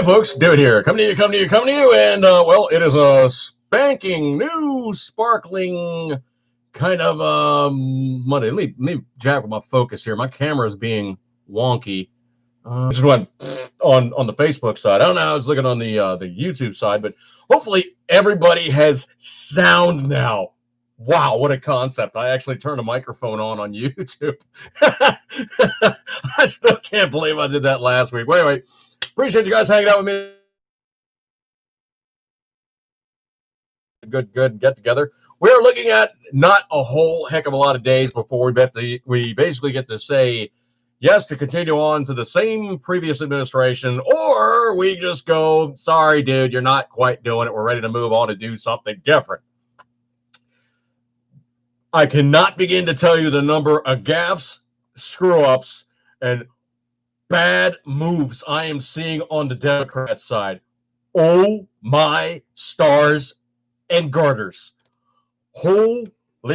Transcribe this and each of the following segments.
folks, David here, coming to you, and well, it is a spanking new, sparkling kind of Monday. Let me jack with my focus here. My camera is being wonky. Just went on the Facebook side. I don't know. I was looking on the YouTube side, but hopefully everybody has sound now. Wow, what a concept. I actually turned a microphone on YouTube. I still can't believe I did that last week. Wait. Appreciate you guys hanging out with me. Good get together. We're looking at not a whole heck of a lot of days before we basically get to say yes to continue on to the same previous administration, or we just go, sorry, dude, you're not quite doing it. We're ready to move on to do something different. I cannot begin to tell you the number of gaffes, screw-ups, and bad moves I am seeing on the Democrat side. Oh my stars and garters. Holy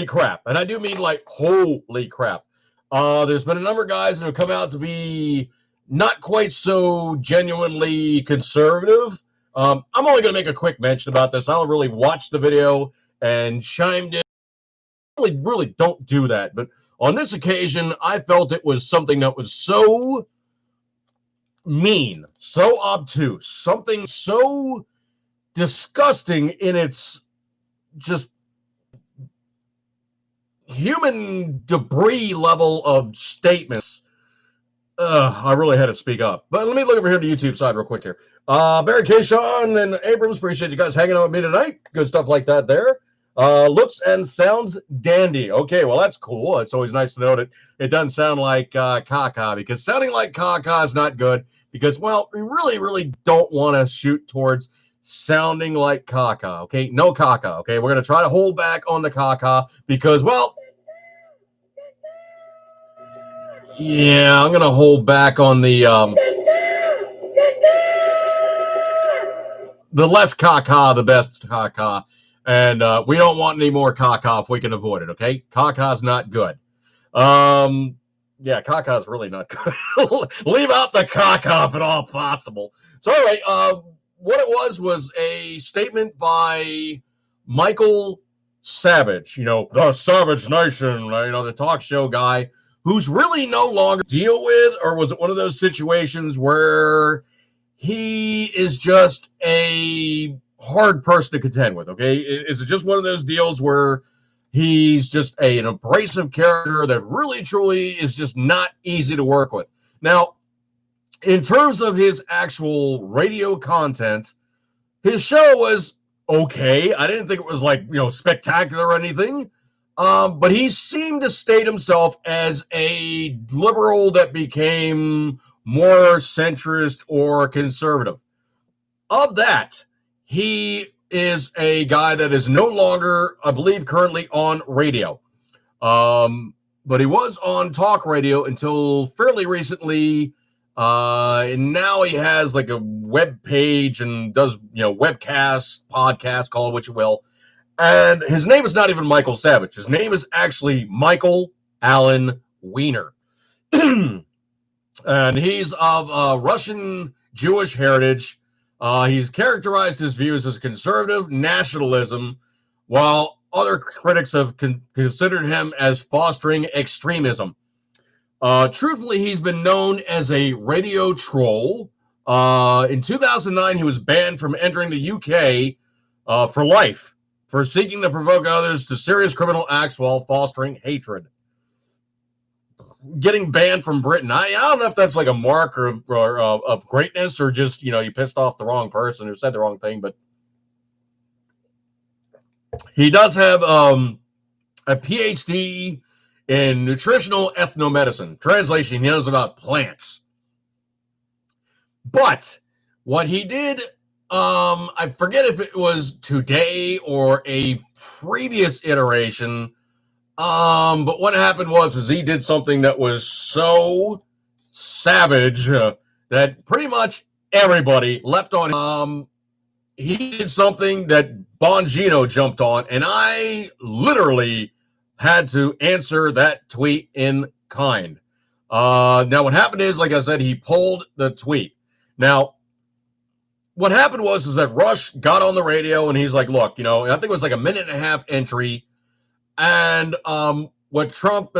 crap. And I do mean like holy crap. There's been a number of guys that have come out to be not quite so genuinely conservative. I'm only going to make a quick mention about this. I don't really watch the video and chimed in. Really don't do that. But on this occasion, I felt it was something that was so mean, so obtuse, something so disgusting in its just human debris level of statements. I really had to speak up. But let me look over here to the YouTube side real quick here. Barry K. Sean and Abrams, appreciate you guys hanging out with me tonight. Good stuff like that there. Looks and sounds dandy. Okay, well, that's cool. It's always nice to know that it doesn't sound like caca, because sounding like caca is not good, because, well, we really don't want to shoot towards sounding like caca, okay? No caca, okay? We're going to try to hold back on the caca because, well, yeah, I'm going to hold back on the less caca, the best caca. And we don't want any more caca if we can avoid it, okay? Caca's not good. Yeah, caca's really not good. Leave out the caca if at all possible. So anyway, what it was a statement by Michael Savage, the Savage Nation, the talk show guy, who's really no longer deal with, or was it one of those situations where he is just a hard person to contend with, okay? Is it just one of those deals where he's just an abrasive character that really, truly is just not easy to work with? Now, in terms of his actual radio content, his show was okay. I didn't think it was like, spectacular or anything. But he seemed to state himself as a liberal that became more centrist or conservative. Of that, he is a guy that is no longer, I believe, currently on radio. But he was on talk radio until fairly recently. And now he has like a web page and does, webcasts, podcasts, call it what you will. And his name is not even Michael Savage. His name is actually Michael Allen Wiener. And he's of Russian Jewish heritage. He's characterized his views as conservative nationalism, while other critics have considered him as fostering extremism. Truthfully, he's been known as a radio troll. In 2009, he was banned from entering the UK for life for seeking to provoke others to serious criminal acts while fostering hatred. Getting banned from Britain, I don't know if that's like a marker of greatness, or just, you pissed off the wrong person or said the wrong thing, but he does have a PhD in nutritional ethnomedicine. Translation, he knows about plants. But what he did, I forget if it was today or a previous iteration, but what happened was he did something that was so savage that pretty much everybody leapt on him. He did something that Bongino jumped on, and I literally had to answer that tweet in kind. Now, what happened is, like I said, he pulled the tweet. Now, what happened is that Rush got on the radio and he's like, look, I think it was like a minute and a half entry. And what Trump,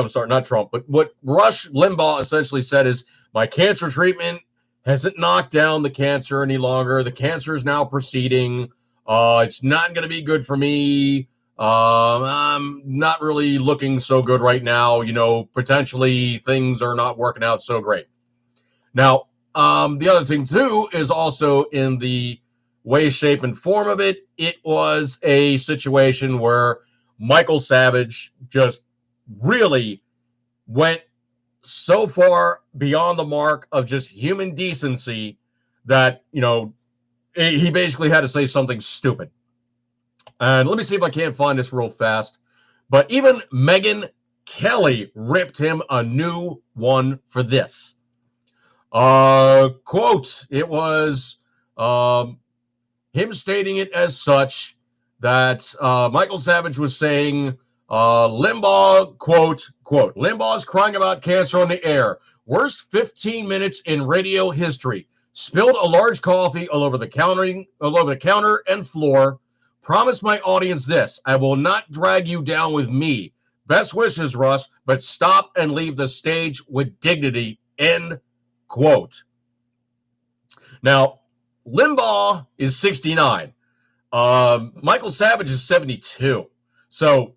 sorry, not Trump, but what Rush Limbaugh essentially said is, my cancer treatment hasn't knocked down the cancer any longer. The cancer is now proceeding. It's not going to be good for me. I'm not really looking so good right now. Potentially things are not working out so great. Now, the other thing, too, is also in the way, shape, and form of it. It was a situation where Michael Savage just really went so far beyond the mark of just human decency that, he basically had to say something stupid. And let me see if I can't find this real fast. But even Megyn Kelly ripped him a new one for this. Quote, it was him stating it as such that Michael Savage was saying, Limbaugh, quote, Limbaugh's crying about cancer on the air. Worst 15 minutes in radio history. Spilled a large coffee all over the counter and floor. Promise my audience this. I will not drag you down with me. Best wishes, Russ, but stop and leave the stage with dignity. End quote. Now, Limbaugh is 69. Michael Savage is 72. So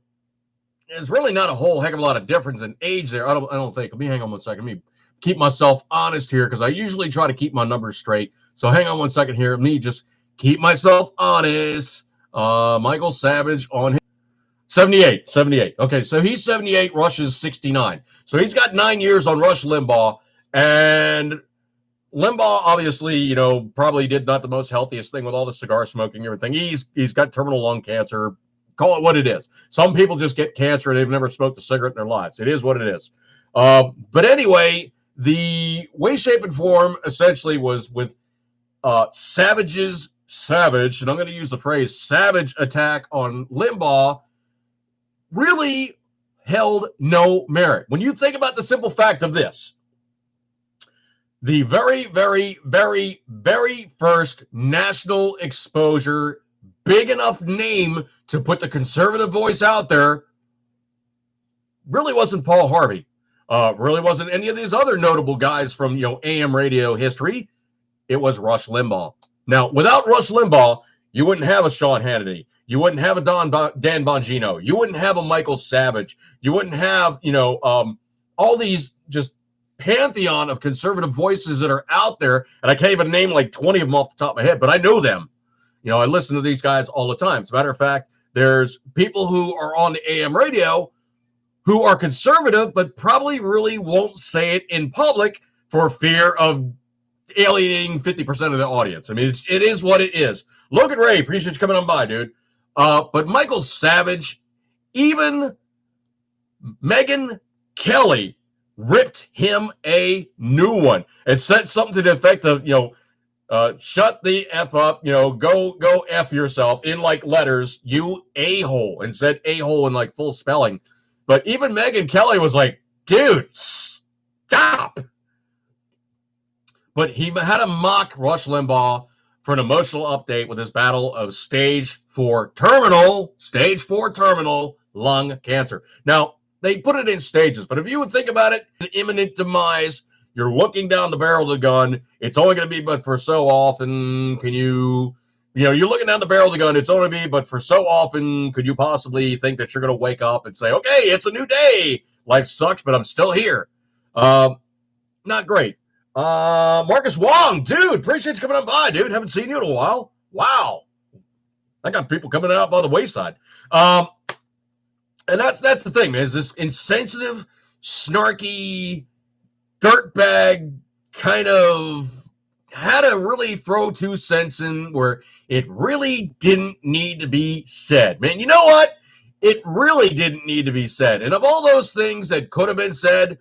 there's really not a whole heck of a lot of difference in age there. I don't think. Let me hang on one second. Let me keep myself honest here because I usually try to keep my numbers straight. So hang on one second here. Let me just keep myself honest. Michael Savage on his 78. Okay, so he's 78. Rush is 69. So he's got 9 years on Rush Limbaugh. And Limbaugh, obviously, probably did not the most healthiest thing with all the cigar smoking and everything. He's got terminal lung cancer. Call it what it is. Some people just get cancer and they've never smoked a cigarette in their lives. It is what it is. But anyway, the way, shape, and form essentially was with Savage's savage, and I'm going to use the phrase savage attack on Limbaugh, really held no merit. When you think about the simple fact of this, the very, very, very, very first national exposure, big enough name to put the conservative voice out there, really wasn't Paul Harvey. Really wasn't any of these other notable guys from, AM radio history. It was Rush Limbaugh. Now, without Rush Limbaugh, you wouldn't have a Sean Hannity. You wouldn't have a Dan Bongino. You wouldn't have a Michael Savage. You wouldn't have, all these just pantheon of conservative voices that are out there. And I can't even name like 20 of them off the top of my head, but I know them. I listen to these guys all the time. As a matter of fact, there's people who are on the AM radio who are conservative, but probably really won't say it in public for fear of alienating 50% of the audience. I mean, it is what it is. Logan Ray, appreciate you coming on by, dude. But Michael Savage, even Megyn Kelly ripped him a new one and said something to the effect of, shut the F up, go F yourself in like letters, you a-hole, and said a-hole in like full spelling. But even Megyn Kelly was like, dude, stop. But he had to mock Rush Limbaugh for an emotional update with his battle of stage 4 terminal lung cancer. Now, they put it in stages, but if you would think about it, an imminent demise, you're looking down the barrel of the gun. It's only going to be but for so often can you're looking down the barrel of the gun. It's only be but for so often could you possibly think that you're going to wake up and say, okay, it's a new day. Life sucks, but I'm still here. Not great. Marcus Wong, dude, appreciate you coming on by, dude. Haven't seen you in a while. Wow. I got people coming out by the wayside. And that's the thing, man, is this insensitive, snarky, dirtbag kind of had to really throw 2 cents in where it really didn't need to be said. Man, you know what? It really didn't need to be said. And of all those things that could have been said,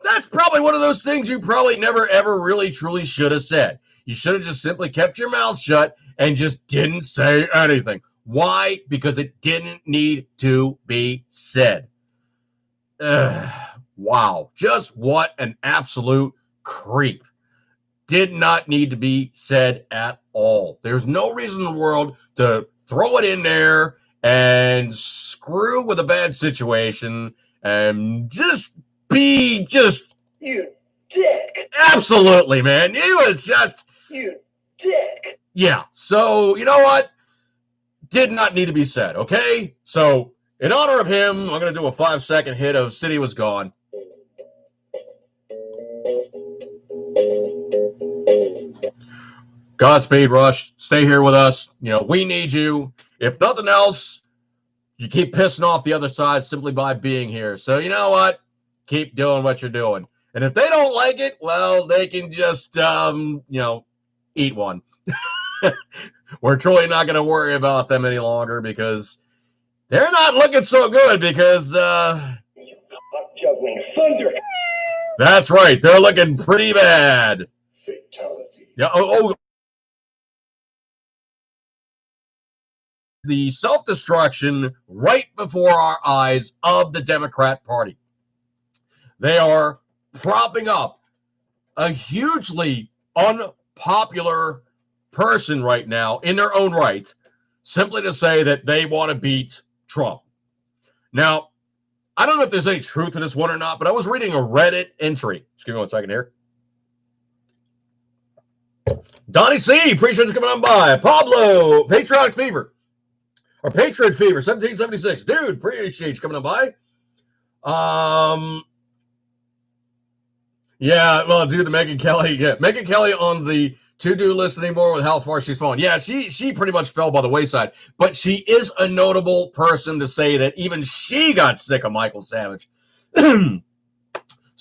that's probably one of those things you probably never, ever really, truly should have said. You should have just simply kept your mouth shut and just didn't say anything. Why? Because it didn't need to be said. Wow. Just what an absolute creep. did not need to be said at all. There's no reason in the world to throw it in there and screw with a bad situation and just be just... You dick. Absolutely, man. He was just... You dick. Yeah, so you know what? Did not need to be said, okay? So in honor of him, I'm going to do a 5-second hit of City Was Gone. Godspeed, Rush. Stay here with us. You know, we need you. If nothing else, you keep pissing off the other side simply by being here. So you know what? Keep doing what you're doing. And if they don't like it, well, they can just, eat one. We're truly not going to worry about them any longer because they're not looking so good because... juggling thunder. That's right. They're looking pretty bad. Fatality. Yeah. The self-destruction right before our eyes of the Democrat Party. They are propping up a hugely unpopular person right now in their own right, simply to say that they want to beat Trump. Now, I don't know if there's any truth to this one or not, but I was reading a Reddit entry. Just give me 1 second here. Donnie C, appreciate you coming on by. Pablo, Patriotic Fever, or Patriot Fever, 1776. Dude, appreciate you coming on by. Yeah, well, dude, the Megyn Kelly. Yeah, Megyn Kelly on the to-do list anymore with how far she's fallen. Yeah, she pretty much fell by the wayside. But she is a notable person to say that even she got sick of Michael Savage. So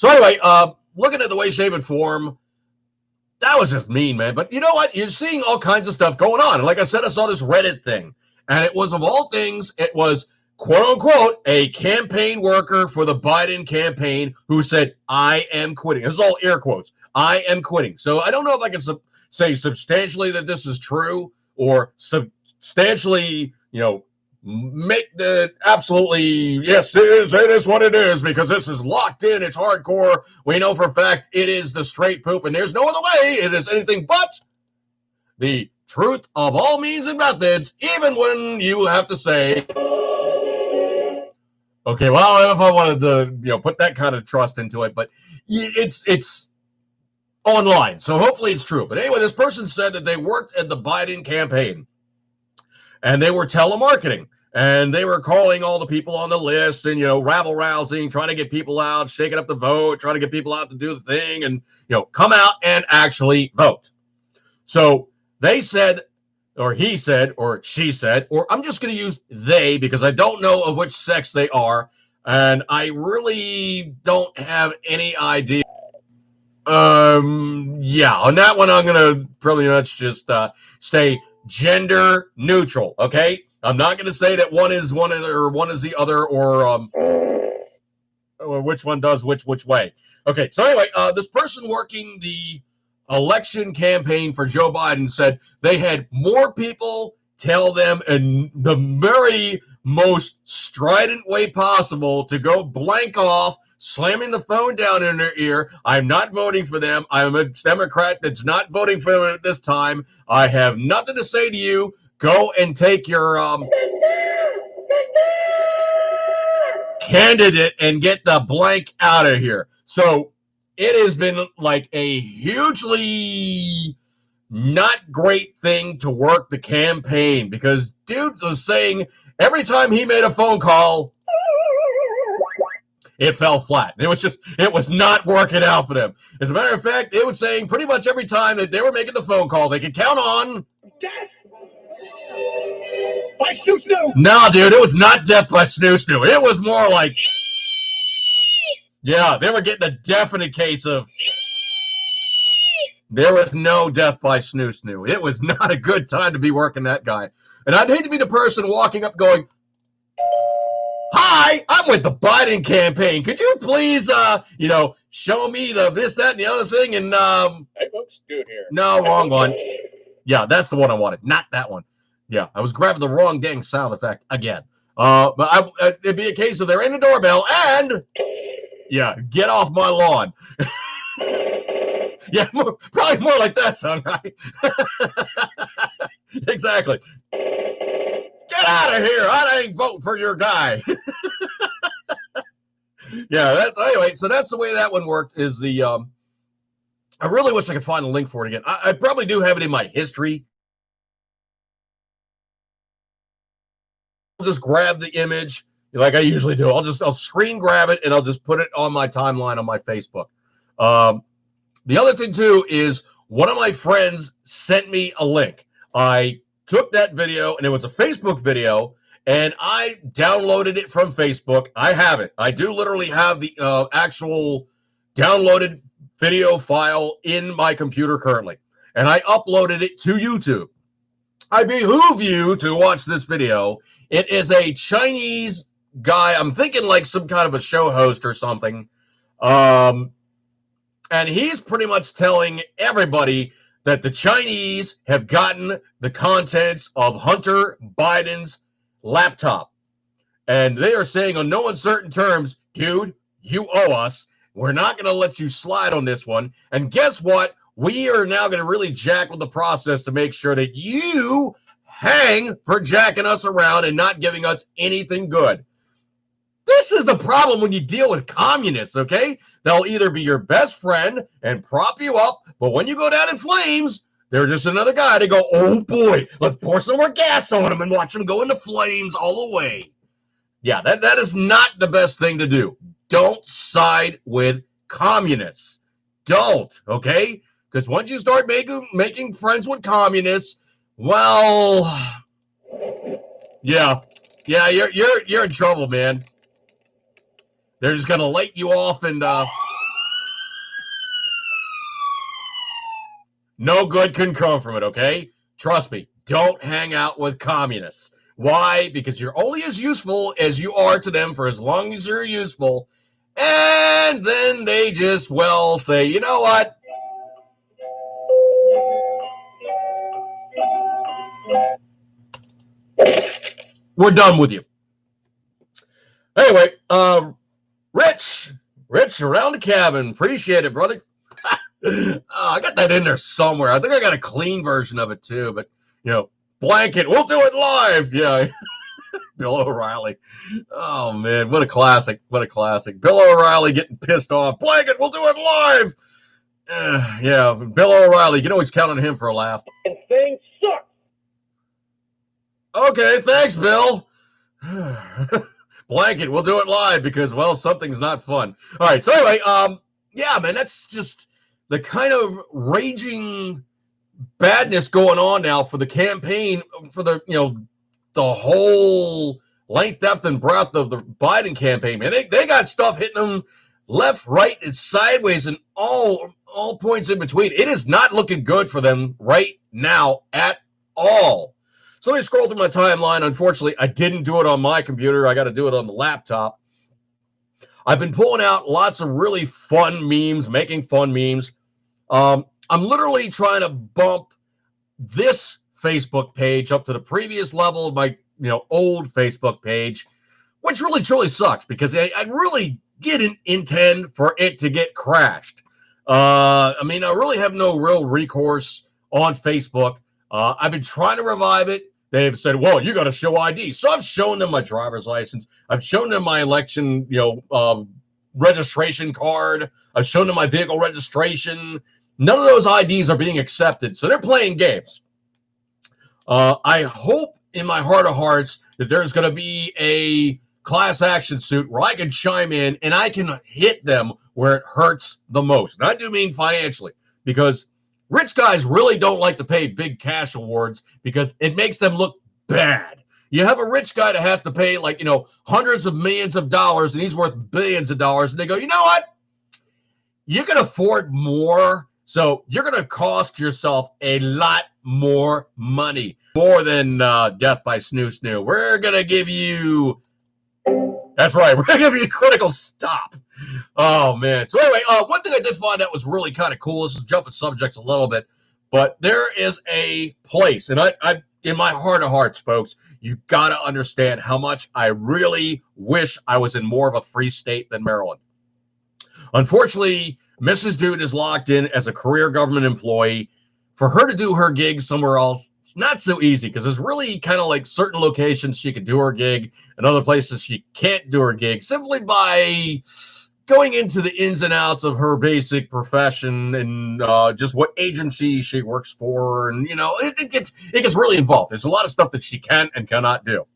anyway, looking at the way, shape, and form, that was just mean, man. But you know what? You're seeing all kinds of stuff going on. And like I said, I saw this Reddit thing. And it was, of all things, it was, quote-unquote, a campaign worker for the Biden campaign who said, I am quitting. This is all air quotes. I am quitting. So I don't know if I can say substantially that this is true or substantially, make the absolutely, yes, it is what it is because this is locked in. It's hardcore. We know for a fact it is the straight poop and there's no other way. It is anything but the truth of all means and methods, even when you have to say, okay, well, I don't know if I wanted to, put that kind of trust into it, but it's online, so hopefully it's true. But anyway, this person said that they worked at the Biden campaign, and they were telemarketing, and they were calling all the people on the list and, rabble-rousing, trying to get people out, shaking up the vote, trying to get people out to do the thing and, come out and actually vote. So they said, or he said, or she said, or I'm just going to use they because I don't know of which sex they are, and I really don't have any idea. Yeah, on that one, I'm going to pretty much just stay gender neutral, okay? I'm not going to say that one is one or one is the other or which one does which way. Okay, so anyway, this person working the election campaign for Joe Biden said they had more people tell them in the very most strident way possible to go blank off, slamming the phone down in their ear. I'm not voting for them. I'm a Democrat that's not voting for them at this time. I have nothing to say to you. Go and take your candidate and get the blank out of here. So it has been like a hugely not great thing to work the campaign because dudes was saying every time he made a phone call, it fell flat. It was not working out for them. As a matter of fact, it was saying pretty much every time that they were making the phone call, they could count on Death by snoo-snoo. No, dude, it was not death by snoo-snoo. It was more like, yeah, they were getting a definite case of, there was no death by snoo-snoo. It was not a good time to be working that guy. And I'd hate to be the person walking up going, hi, I'm with the Biden campaign. Could you please, show me the this, that, and the other thing? And It looks good here. no, wrong one. Yeah, that's the one I wanted, not that one. Yeah, I was grabbing the wrong dang sound effect again. But it'd be a case of they're in the doorbell and, yeah, get off my lawn. Yeah, probably more like that, son, right? Exactly. Get out of here. I ain't voting for your guy. Yeah, anyway, so that's the way that one worked is I really wish I could find the link for it again. I probably do have it in my history. I'll just grab the image like I usually do. I'll screen grab it and I'll just put it on my timeline on my Facebook. The other thing too is one of my friends sent me a link. I took that video and it was a Facebook video and I downloaded it from Facebook. I have it. I do literally have the actual downloaded video file in my computer currently. And I uploaded it to YouTube. I behoove you to watch this video. It is a Chinese guy. I'm thinking like some kind of a show host or something. And he's pretty much telling everybody that the Chinese have gotten the contents of Hunter Biden's laptop. And they are saying on no uncertain terms, dude, you owe us. We're not going to let you slide on this one. And guess what? We are now going to really jack with the process to make sure that you hang for jacking us around and not giving us anything good. This is the problem when you deal with communists, okay? They'll either be your best friend and prop you up, but when you go down in flames, they're just another guy to go, oh boy, let's pour some more gas on them and watch them go into flames all the way. Yeah, that is not the best thing to do. Don't side with communists. Don't, okay? Because once you start making friends with communists, well, yeah, you're in trouble, man. They're just gonna light you off, and no good can come from it. Okay, trust me. Don't hang out with communists. Why? Because you're only as useful as you are to them for as long as you're useful, and then they just say, you know what? We're done with you. Anyway, Rich around the cabin. Appreciate it, brother. I got that in there somewhere. I think I got a clean version of it too, but blanket. We'll do it live. Yeah. Bill O'Reilly. Oh man, what a classic. What a classic. Bill O'Reilly getting pissed off. Blanket, we'll do it live. Yeah, Bill O'Reilly, you can always count on him for a laugh. And things suck. Okay, thanks, Bill. Blanket, we'll do it live because, something's not fun. All right, so anyway, yeah, man, that's just the kind of raging badness going on now for the campaign, for the whole length, depth, and breadth of the Biden campaign, man. They got stuff hitting them left, right, and sideways and all points in between. It is not looking good for them right now at all. So let me scroll through my timeline. Unfortunately, I didn't do it on my computer. I got to do it on the laptop. I've been pulling out lots of really fun memes, making fun memes. I'm literally trying to bump this Facebook page up to the previous level of my old Facebook page, which really truly sucks because I really didn't intend for it to get crashed. I really have no real recourse on Facebook. I've been trying to revive it. They've said, well, you got to show ID. So I've shown them my driver's license. I've shown them my election, registration card. I've shown them my vehicle registration. None of those IDs are being accepted. So they're playing games. I hope in my heart of hearts that there's going to be a class action suit where I can chime in and I can hit them where it hurts the most. And I do mean financially, because rich guys really don't like to pay big cash awards because it makes them look bad. You have a rich guy that has to pay hundreds of millions of dollars and he's worth billions of dollars. And they go, you know what? You can afford more. So you're going to cost yourself a lot more money, more than death by snoo. We're going to give you, that's right, we're going to give you critical stop. Oh, man. So anyway, one thing I did find out was really kind of cool. This is jumping subjects a little bit, but there is a place, and I in my heart of hearts, folks, you got to understand how much I really wish I was in more of a free state than Maryland. Unfortunately, Mrs. Dude is locked in as a career government employee. For her to do her gig somewhere else, it's not so easy because there's really kind of like certain locations she could do her gig and other places she can't do her gig simply by going into the ins and outs of her basic profession and just what agency she works for. And, it gets really involved. There's a lot of stuff that she can and cannot do.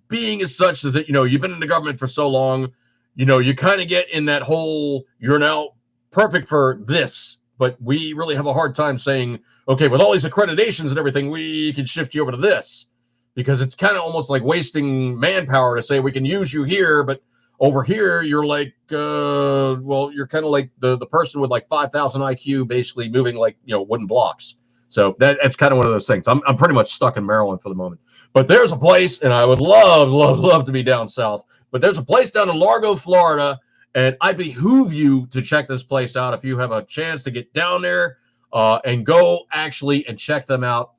Being as such that, you've been in the government for so long, you kind of get in that whole, you're now perfect for this, but we really have a hard time saying, okay, with all these accreditations and everything, we can shift you over to this, because it's kind of almost like wasting manpower to say we can use you here, but over here you're like, you're kind of like the person with like 5,000 IQ, basically moving like, wooden blocks. So that's kind of one of those things. I'm pretty much stuck in Maryland for the moment, but there's a place, and I would love to be down south, but there's a place down in Largo, Florida, and I behoove you to check this place out if you have a chance to get down there and go actually and check them out.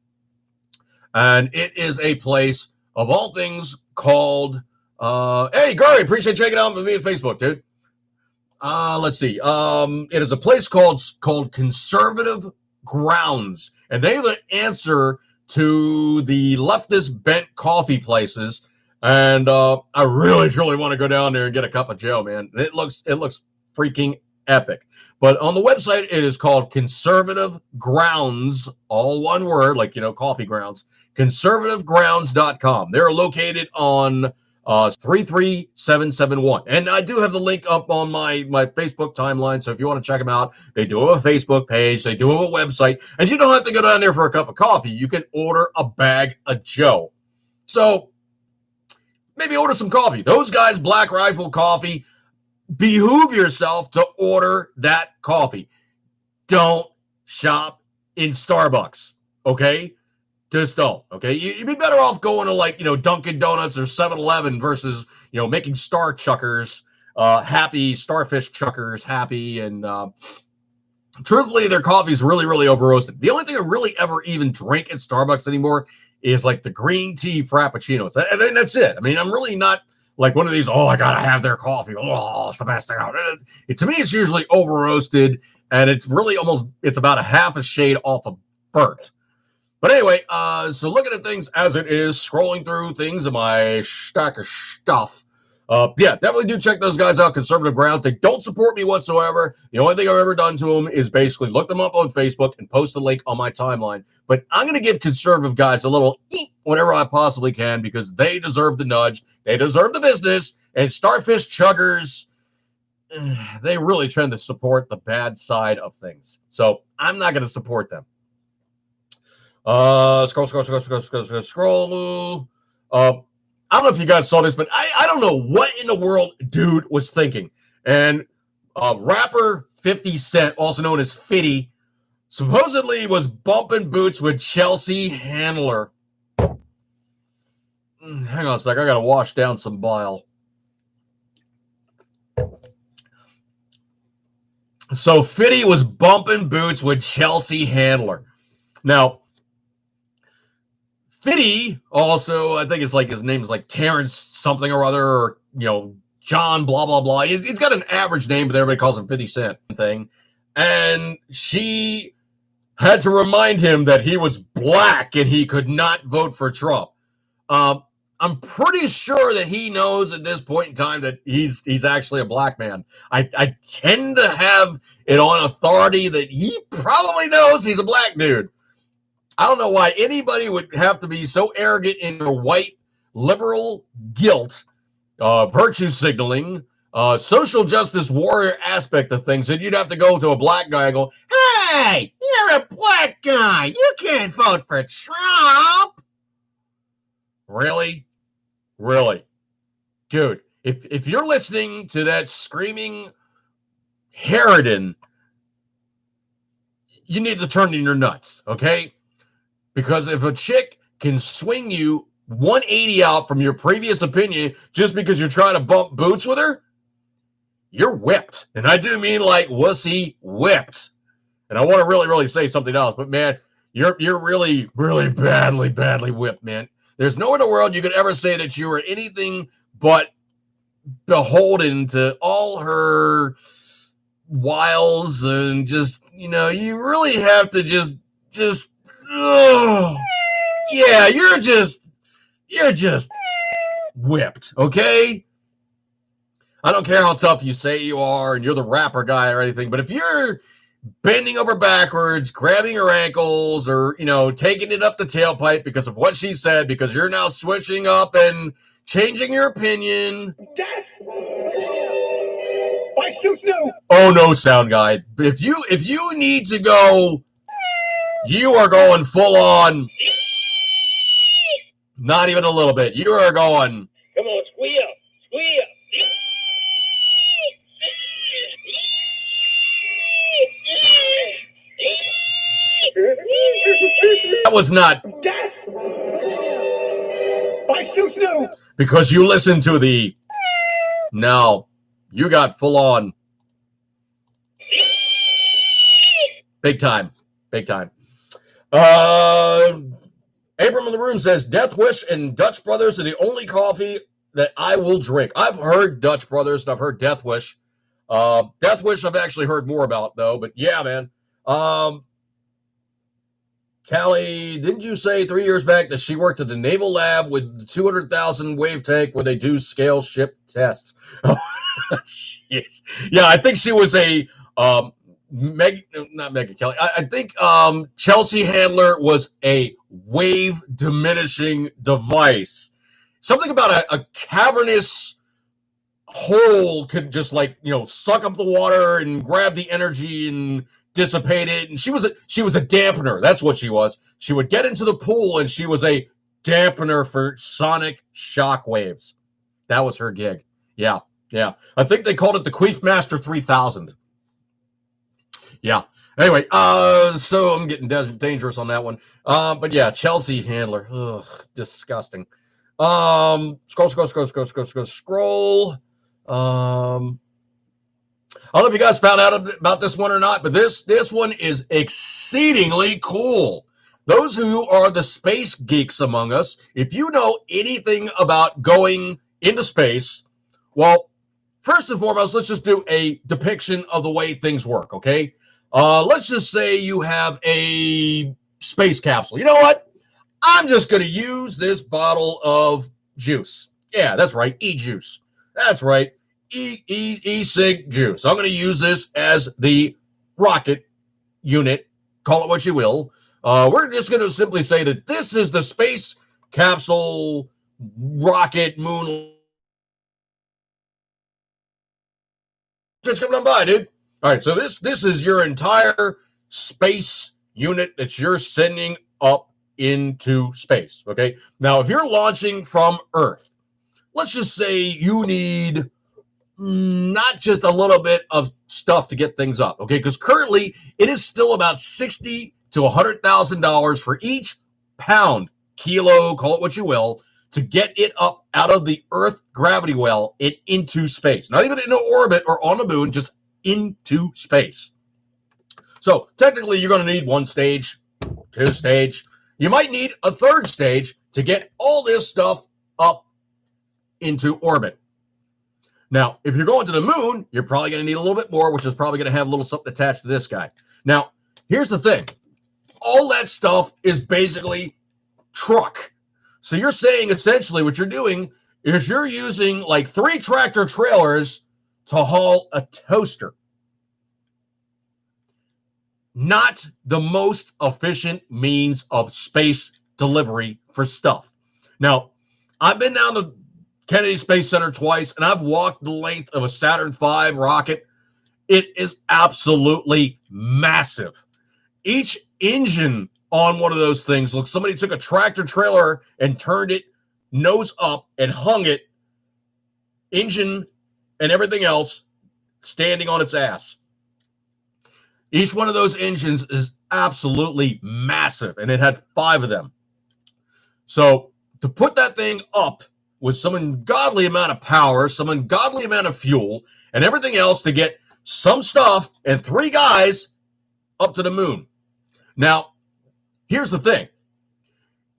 And it is a place of all things called, hey, Gary, appreciate checking out with me on Facebook, dude. Let's see. It is a place called Conservative Grounds, and they're the answer to the leftist bent coffee places. And I really, truly want to go down there and get a cup of Joe, man. It looks freaking epic. But on the website, it is called Conservative Grounds, all one word, like, coffee grounds, conservativegrounds.com. They're located on 33771. And I do have the link up on my Facebook timeline. So if you want to check them out, they do have a Facebook page. They do have a website. And you don't have to go down there for a cup of coffee. You can order a bag of Joe. So maybe order some coffee. Those guys, Black Rifle Coffee, behoove yourself to order that coffee. Don't shop in Starbucks, okay? Just don't, okay? You'd be better off going to, like, Dunkin' Donuts or 7-Eleven versus, making star chuckers happy, starfish chuckers happy. And truthfully, their coffee is really, really over-roasted. The only thing I really ever even drink at Starbucks anymore is like the green tea frappuccinos. And that's it. I mean, I'm really not like one of these, I got to have their coffee. Oh, it's the best thing out. To me, it's usually over-roasted, and it's really it's about a half a shade off of burnt. But anyway, so looking at things as it is, scrolling through things in my stack of stuff. Definitely do check those guys out, Conservative Grounds. They don't support me whatsoever. The only thing I've ever done to them is basically look them up on Facebook and post the link on my timeline. But I'm going to give conservative guys a little whatever I possibly can, because they deserve the nudge. They deserve the business. And Starfish Chuggers, they really tend to support the bad side of things. So I'm not going to support them. Scroll. I don't know if you guys saw this, but I don't know what in the world dude was thinking. And rapper 50 Cent, also known as Fitty, supposedly was bumping boots with Chelsea Handler. Hang on a sec. I got to wash down some bile. So Fitty was bumping boots with Chelsea Handler. Now, Fitty also, I think it's like his name is like Terrence something or other, or, John blah, blah, blah. He's got an average name, but everybody calls him 50 Cent thing. And she had to remind him that he was black and he could not vote for Trump. I'm pretty sure that he knows at this point in time that he's actually a black man. I tend to have it on authority that he probably knows he's a black dude. I don't know why anybody would have to be so arrogant in their white liberal guilt, virtue signaling, social justice warrior aspect of things that you'd have to go to a black guy and go, hey, you're a black guy. You can't vote for Trump. Really? Really? Dude, if you're listening to that screaming harridan, you need to turn in your nuts, okay? Because if a chick can swing you 180 out from your previous opinion just because you're trying to bump boots with her, you're whipped. And I do mean like wussy whipped. And I want to really, really say something else, but man, you're really, really badly whipped, man. There's nowhere in the world you could ever say that you are anything but beholden to all her wiles and just, you really have to just, oh, yeah, you're just whipped, okay? I don't care how tough you say you are and you're the rapper guy or anything, but if you're bending over backwards, grabbing her ankles, or, taking it up the tailpipe because of what she said, because you're now switching up and changing your opinion. Death! By Snoop Snoop! Oh no, sound guy. If you need to go, you are going full on. Not even a little bit. You are going. Come on, squeal! Squeal! That was not. Death! By Snoop Snoop! Because you listened to the. No, you got full on. Big time. Big time. Abram in the room says, Death Wish and Dutch Brothers are the only coffee that I will drink. I've heard Dutch Brothers and I've heard Death Wish. Death Wish I've actually heard more about, though. But yeah, man. Callie, didn't you say 3 years back that she worked at the Naval Lab with the 200,000 wave tank where they do scale ship tests? Oh, jeez. Yeah, I think she was a not Megan Kelly. I think Chelsea Handler was a wave diminishing device. Something about a cavernous hole could just suck up the water and grab the energy and dissipate it. And she was a dampener. That's what she was. She would get into the pool and she was a dampener for sonic shock waves. That was her gig. Yeah. I think they called it the Queef Master 3000. Yeah. Anyway, so I'm getting dangerous on that one. But yeah, Chelsea Handler. Ugh, disgusting. Scroll. I don't know if you guys found out about this one or not, but this one is exceedingly cool. Those who are the space geeks among us, if you know anything about going into space, well, first and foremost, let's just do a depiction of the way things work, okay? Let's just say you have a space capsule. You know what? I'm just going to use this bottle of juice. Yeah, that's right, e-juice. That's right. E-cig juice. I'm going to use this as the rocket unit. Call it what you will. We're just going to simply say that this is the space capsule rocket moon. Just coming on by, dude. All right, so this is your entire space unit that you're sending up into space, okay? Now, if you're launching from Earth, let's just say you need not just a little bit of stuff to get things up, okay? Because currently it is still about $60,000 to $100,000 for each pound, kilo, call it what you will, to get it up out of the Earth gravity well and into space. Not even in orbit or on the moon, just into space. So technically you're going to need one stage, two stage. You might need a third stage to get all this stuff up into orbit. Now, if you're going to the moon, you're probably going to need a little bit more, which is probably going to have a little something attached to this guy. Now, here's the thing. All that stuff is basically truck. So you're saying essentially what you're doing is you're using like 3 tractor trailers to haul a toaster. Not the most efficient means of space delivery for stuff. Now, I've been down to Kennedy Space Center twice, and I've walked the length of a Saturn V rocket. It is absolutely massive. Each engine on one of those things looks, somebody took a tractor trailer and turned it nose up and hung it, engine and everything else, standing on its ass. Each one of those engines is absolutely massive, and it had 5 of them. So to put that thing up with some ungodly amount of power, some ungodly amount of fuel, and everything else to get some stuff and 3 guys up to the moon. Now, here's the thing.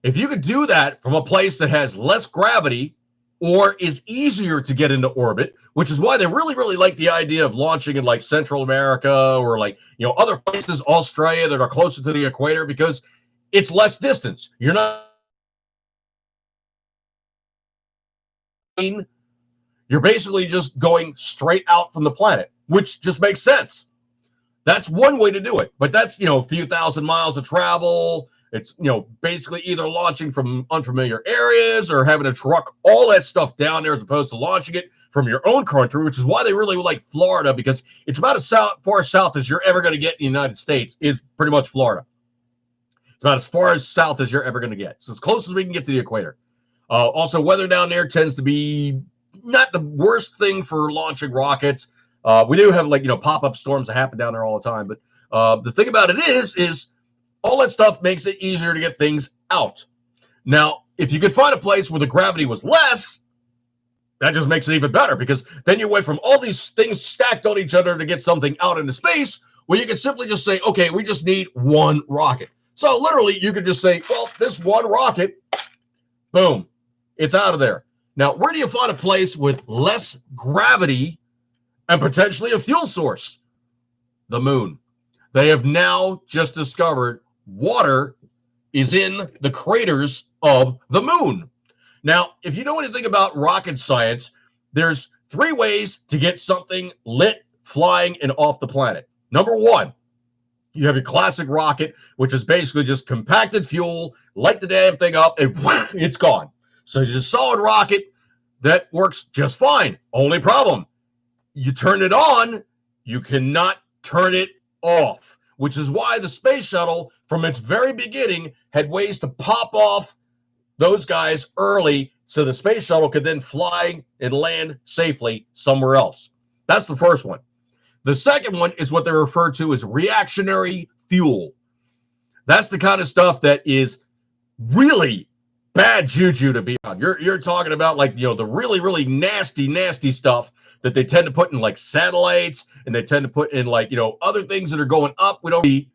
If you could do that from a place that has less gravity or is easier to get into orbit, which is why they really, really like the idea of launching in like Central America or like, other places, Australia, that are closer to the equator, because it's less distance. You're basically just going straight out from the planet, which just makes sense. That's one way to do it, but that's, a few thousand miles of travel. It's, basically either launching from unfamiliar areas or having to truck all that stuff down there as opposed to launching it from your own country, which is why they really like Florida, because it's about as far south as you're ever going to get in the United States is pretty much Florida. It's about as far as south as you're ever going to get. So as close as we can get to the equator. Also, weather down there tends to be not the worst thing for launching rockets. We do have pop-up storms that happen down there all the time. But the thing about it is all that stuff makes it easier to get things out. Now, if you could find a place where the gravity was less, that just makes it even better, because then you went from all these things stacked on each other to get something out into space. Well, you can simply just say, okay, we just need one rocket. So literally you could just say, well, this one rocket, boom, it's out of there. Now, where do you find a place with less gravity and potentially a fuel source? The moon. They have now just discovered water is in the craters of the moon. Now, if you know anything about rocket science, there's 3 ways to get something lit, flying, and off the planet. Number 1, you have your classic rocket, which is basically just compacted fuel, light the damn thing up, and it's gone. So it's a solid rocket that works just fine. Only problem, you turn it on, you cannot turn it off, which is why the space shuttle from its very beginning had ways to pop off those guys early so the space shuttle could then fly and land safely somewhere else. That's the first one. The second one is what they refer to as reactionary fuel. That's the kind of stuff that is really bad juju to be on. You're talking about the really, really nasty stuff that they tend to put in like satellites, and they tend to put in other things that are going up we don't see,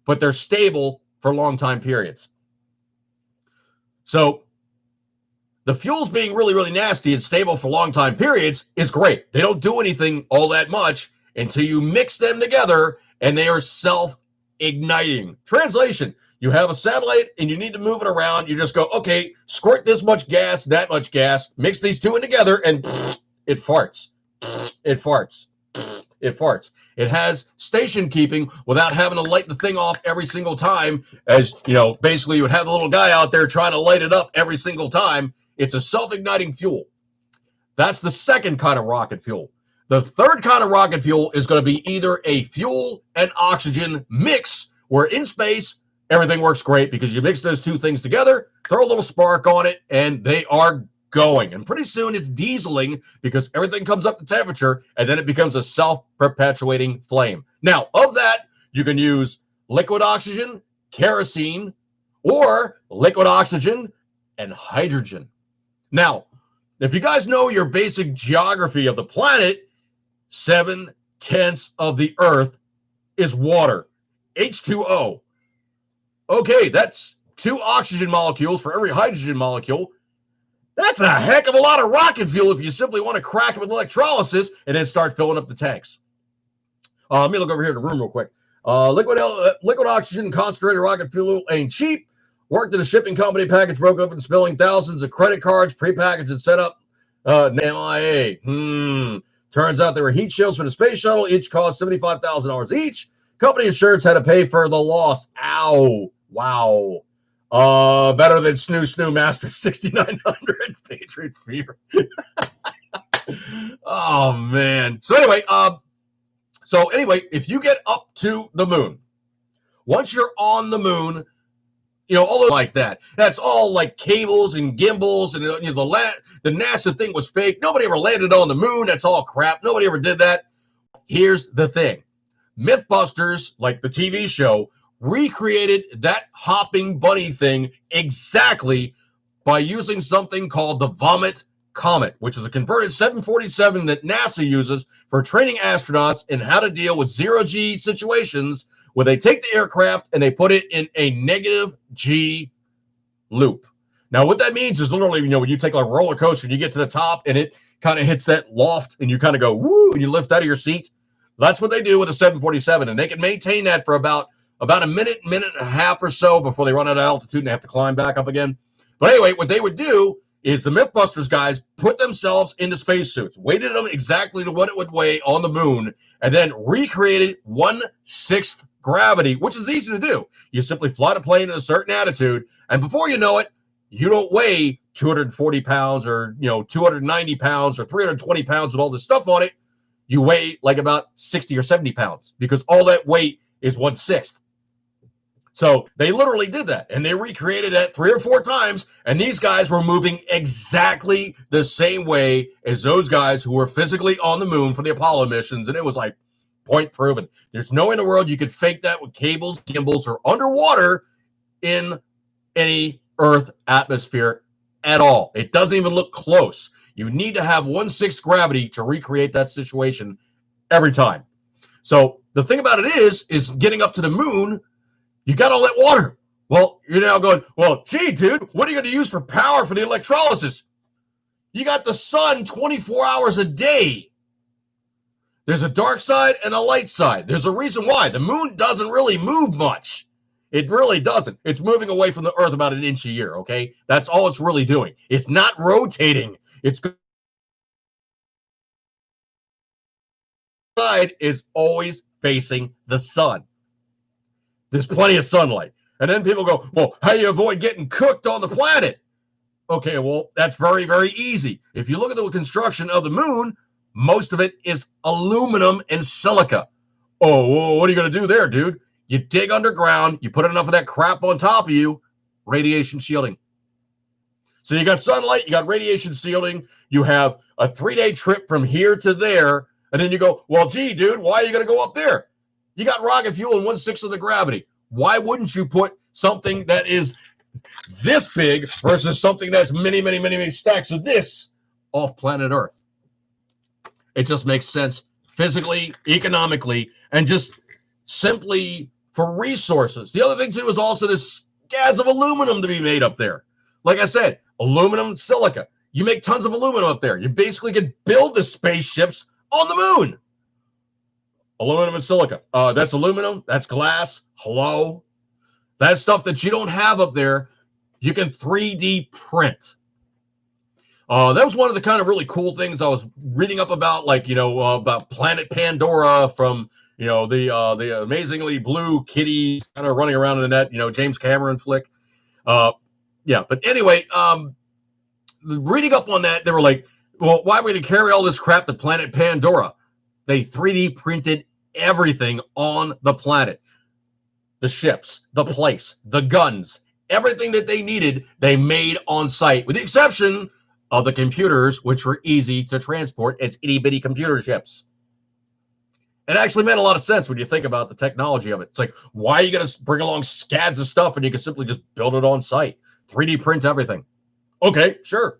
but they're stable for long time periods. So the fuels being really, really nasty and stable for long time periods is great. They don't do anything all that much until you mix them together, and they are self-igniting. Translation, you have a satellite and you need to move it around. You just go, okay, squirt this much gas, that much gas, mix these two in together, and it farts. It farts. It farts. It has station keeping without having to light the thing off every single time. As basically you would have the little guy out there trying to light it up every single time. It's a self-igniting fuel. That's the second kind of rocket fuel. The third kind of rocket fuel is going to be either a fuel and oxygen mix, where in space everything works great because you mix those two things together, throw a little spark on it, and they are going. And pretty soon it's dieseling because everything comes up to temperature, and then it becomes a self-perpetuating flame. Now, of that, you can use liquid oxygen, kerosene, or liquid oxygen and hydrogen. Now, if you guys know your basic geography of the planet, 7/10 of the Earth is water, H2O. Okay, that's 2 oxygen molecules for every hydrogen molecule. That's a heck of a lot of rocket fuel if you simply want to crack it with electrolysis and then start filling up the tanks. Let me look over here in the room real quick. Liquid oxygen concentrated rocket fuel ain't cheap. Worked at a shipping company, package broke open, spilling thousands of credit cards, prepackaged and set up. MIA. Turns out there were heat shields for the space shuttle. Each cost $75,000 each. Company insurance had to pay for the loss. Ow. Wow. Better than Snoo Master 6900 Patriot Fever. Oh, man. So anyway, if you get up to the moon, once you're on the moon, all like that. That's all like cables and gimbals, and the NASA thing was fake. Nobody ever landed on the moon. That's all crap. Nobody ever did that. Here's the thing. Mythbusters, like the TV show, recreated that hopping bunny thing exactly by using something called the Vomit Comet, which is a converted 747 that NASA uses for training astronauts in how to deal with zero-G situations, where they take the aircraft and they put it in a negative G loop. Now, what that means is literally, when you take like a roller coaster and you get to the top and it kind of hits that loft and you kind of go, woo, and you lift out of your seat. That's what they do with a 747. And they can maintain that for about a minute and a half or so before they run out of altitude and they have to climb back up again. But anyway, what they would do is the Mythbusters guys put themselves into spacesuits, weighted them exactly to what it would weigh on the moon, and then recreated 1/6 gravity, which is easy to do. You simply fly the plane at a certain attitude, and before you know it, you don't weigh 240 pounds or 290 pounds or 320 pounds with all this stuff on it. You weigh like about 60 or 70 pounds because all that weight is 1/6. So they literally did that, and they recreated that 3 or 4 times, and these guys were moving exactly the same way as those guys who were physically on the moon for the Apollo missions, and it was like point proven. There's no way in the world you could fake that with cables, gimbals, or underwater in any Earth atmosphere at all. It doesn't even look close. You need to have 1/6 gravity to recreate that situation every time. So the thing about it is getting up to the moon, you got all that water. Well, you're now going, well, gee, dude, what are you going to use for power for the electrolysis? You got the sun 24 hours a day. There's a dark side and a light side. There's a reason why. The moon doesn't really move much. It really doesn't. It's moving away from the Earth about an inch a year, okay? That's all it's really doing. It's not rotating. Its side is always facing the sun. There's plenty of sunlight. And then people go, well, how do you avoid getting cooked on the planet? Okay, well, that's very, very easy. If you look at the construction of the moon, most of it is aluminum and silica. Oh, well, what are you going to do there, dude? You dig underground, you put enough of that crap on top of you, radiation shielding. So you got sunlight, you got radiation shielding, you have a 3-day trip from here to there, and then you go, well, gee, dude, why are you going to go up there? You got rocket fuel and 1/6 of the gravity. Why wouldn't you put something that is this big versus something that's many, many, many, many stacks of this off planet Earth? It just makes sense physically, economically, and just simply for resources. The other thing, too, is also there's scads of aluminum to be made up there. Like I said, aluminum and silica. You make tons of aluminum up there. You basically could build the spaceships on the moon. Aluminum and silica. That's aluminum. That's glass. Hello. That stuff that you don't have up there, you can 3D print. That was one of the kind of really cool things I was reading up about, like, about Planet Pandora from, the amazingly blue kitty kind of running around in the net, James Cameron flick. Yeah, but anyway, reading up on that, they were like, well, why would we carry all this crap to Planet Pandora? They 3D printed everything on the planet. The ships, the place, the guns, everything that they needed, they made on site, with the exception of the computers, which were easy to transport as itty-bitty computer ships. It actually made a lot of sense when you think about the technology of it. It's like, why are you going to bring along scads of stuff and you can simply just build it on site? 3D print everything. Okay, sure.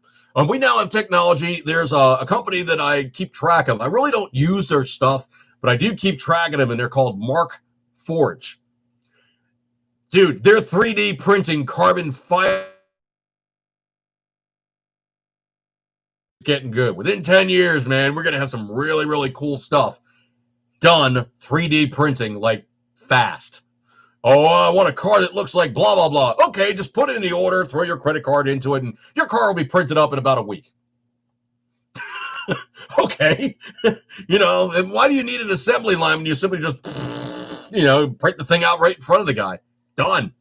We now have technology. There's a company that I keep track of. I really don't use their stuff, but I do keep track of them, and they're called Mark Forge. Dude, they're 3D printing carbon fiber. Getting good. Within 10 years, man, we're going to have some really, really cool stuff done 3D printing, like, fast. Oh, I want a car that looks like blah, blah, blah. Okay, just put it in the order, throw your credit card into it, and your car will be printed up in about a week. Okay. And why do you need an assembly line when you simply just, print the thing out right in front of the guy? Done.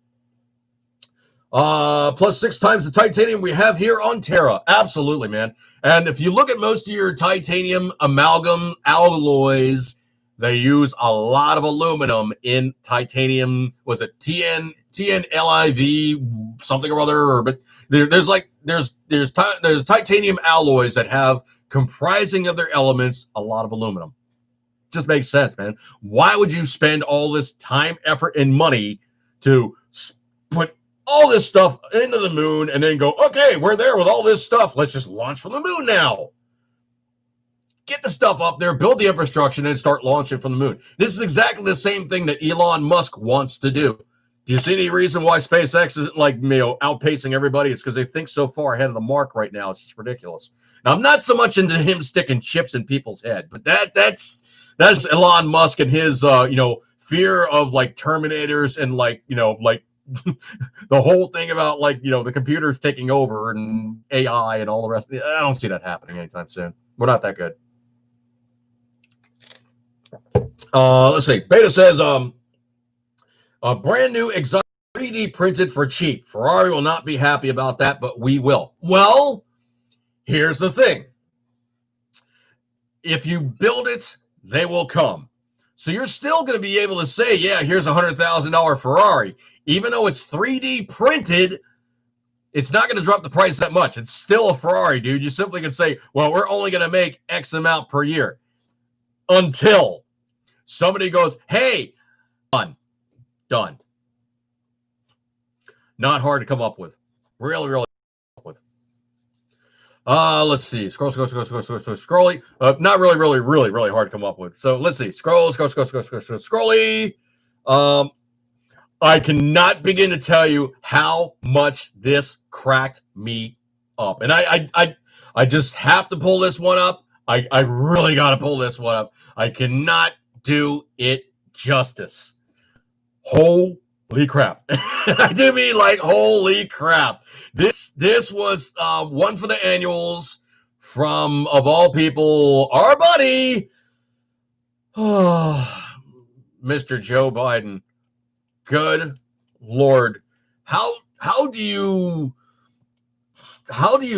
Plus 6 times the titanium we have here on Terra. Absolutely, man. And if you look at most of your titanium amalgam alloys, they use a lot of aluminum in titanium. Was it TNLIV something or other? But there's titanium alloys that have comprising of their elements a lot of aluminum. Just makes sense, man. Why would you spend all this time, effort, and money to put all this stuff into the moon and then go, okay, we're there with all this stuff. Let's just launch from the moon now. Get the stuff up there, build the infrastructure, and start launching from the moon. This is exactly the same thing that Elon Musk wants to do. Do you see any reason why SpaceX is like outpacing everybody? It's because they think so far ahead of the mark right now. It's just ridiculous. Now, I'm not so much into him sticking chips in people's head, but that's Elon Musk and his fear of like Terminators and like the whole thing about like the computers taking over and AI and all the rest. I don't see that happening anytime soon. We're not that good. Let's see. Beta says a brand new exotic 3D printed for cheap. Ferrari will not be happy about that, but we will. Well, here's the thing. If you build it, they will come. So you're still going to be able to say, yeah, here's a $100,000 Ferrari. Even though it's 3D printed, it's not going to drop the price that much. It's still a Ferrari, dude. You simply can say, well, we're only going to make X amount per year. Until somebody goes, hey, done. Not hard to come up with. Really, really with. Let's see. Scrolly. Not really hard to come up with. So let's see. Scrolly. I cannot begin to tell you how much this cracked me up. And I just have to pull this one up. I really got to pull this one up. I cannot do it justice. Holy crap. I do mean like holy crap. This was one for the annuals from, of all people, our buddy, Mr. Joe Biden. Good Lord. How do you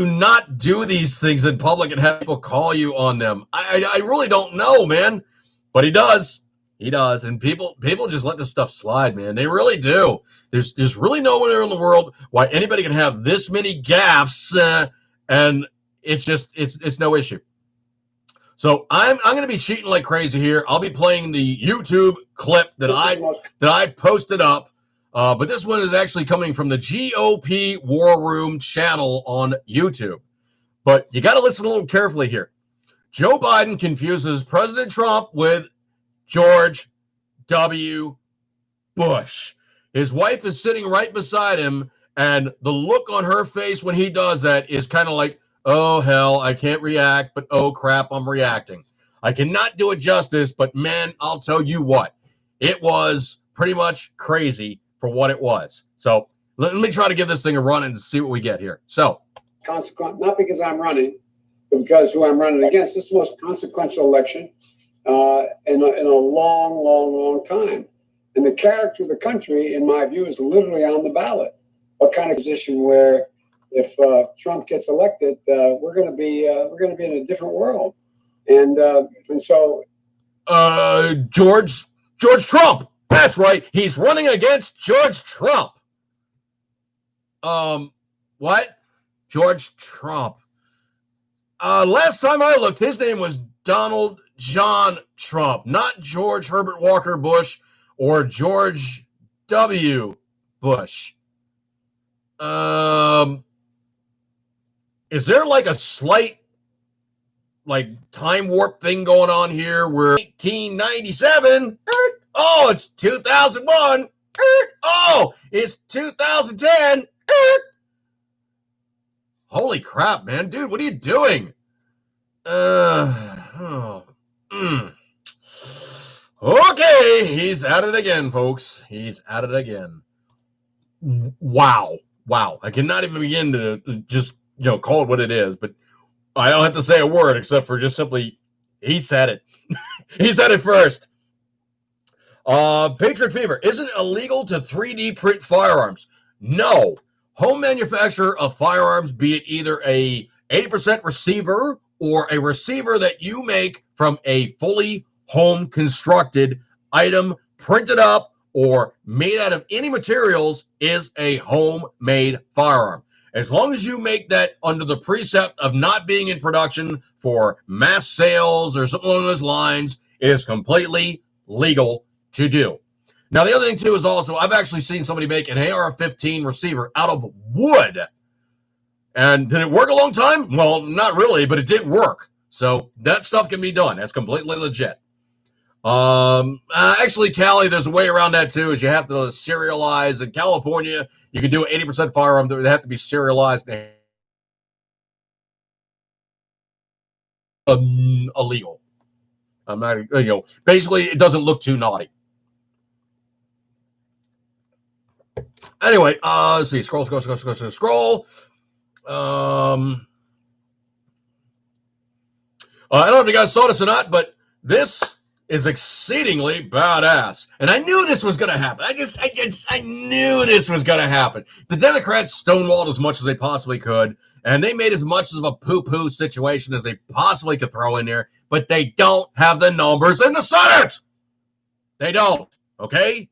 not do these things in public and have people call you on them? I really don't know, man. But he does. He does. And people just let this stuff slide, man. They really do. There's really nowhere in the world why anybody can have this many gaffes, and it's no issue. So I'm going to be cheating like crazy here. I'll be playing the YouTube clip that I posted up. But this one is actually coming from the GOP War Room channel on YouTube. But you got to listen a little carefully here. Joe Biden confuses President Trump with George W. Bush. His wife is sitting right beside him, and the look on her face when he does that is kind of like, oh, hell, I can't react, but oh, crap, I'm reacting. I cannot do it justice, but man, I'll tell you what. It was pretty much crazy for what it was. So let me try to give this thing a run and see what we get here. So, consequent, not because I'm running, but because who I'm running against. This is the most consequential election in a long time. And the character of the country, in my view, is literally on the ballot. What kind of position where if Trump gets elected, we're going to be in a different world. And so George Trump. That's right. He's running against George Trump. What? George Trump. Last time I looked, his name was Donald John Trump, not George Herbert Walker Bush or George W. Bush. Is there like a slight time warp thing going on here where 1897? Oh, it's 2001. Oh, it's 2010. Holy crap, man. Dude, what are you doing? Okay, he's at it again, folks. He's at it again. Wow. I cannot even begin to just, call it what it is, but I don't have to say a word except for just simply, he said it. He said it first. Patriot Fever. Isn't it illegal to 3D print firearms? No. Home manufacturer of firearms, be it either a 80% receiver or a receiver that you make from a fully home constructed item, printed up or made out of any materials, is a homemade firearm. As long as you make that under the precept of not being in production for mass sales or something along those lines, it is completely legal to do. Now, the other thing, too, is also I've actually seen somebody make an AR-15 receiver out of wood. And did it work a long time? Well, not really, but it did work. So that stuff can be done. That's completely legit. Actually, Cali, there's a way around that too. Is you have to serialize. In California, you can do 80% firearm. They have to be serialized. Illegal. I'm not. Basically, it doesn't look too naughty. Anyway, let's see. Scroll. I don't know if you guys saw this or not, but this is exceedingly badass. And I knew this was going to happen. I knew this was going to happen. The Democrats stonewalled as much as they possibly could, and they made as much of a poo-poo situation as they possibly could throw in there, but they don't have the numbers in the Senate. They don't, okay?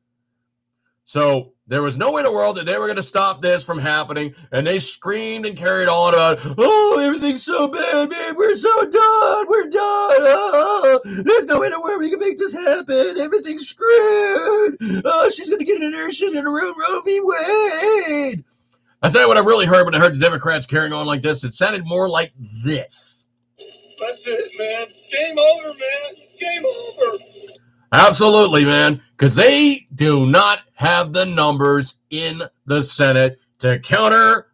So there was no way in the world that they were going to stop this from happening, and they screamed and carried on about, oh, everything's so bad, man, we're so done, we're done, oh, there's no way in the world we can make this happen, everything's screwed, oh, she's going to get in there, she's going to Roe v. Wade. I'll tell you what I really heard when I heard the Democrats carrying on like this. It sounded more like this. That's it, man. Game over, man. Game over. Absolutely, man, because they do not have the numbers in the Senate to counter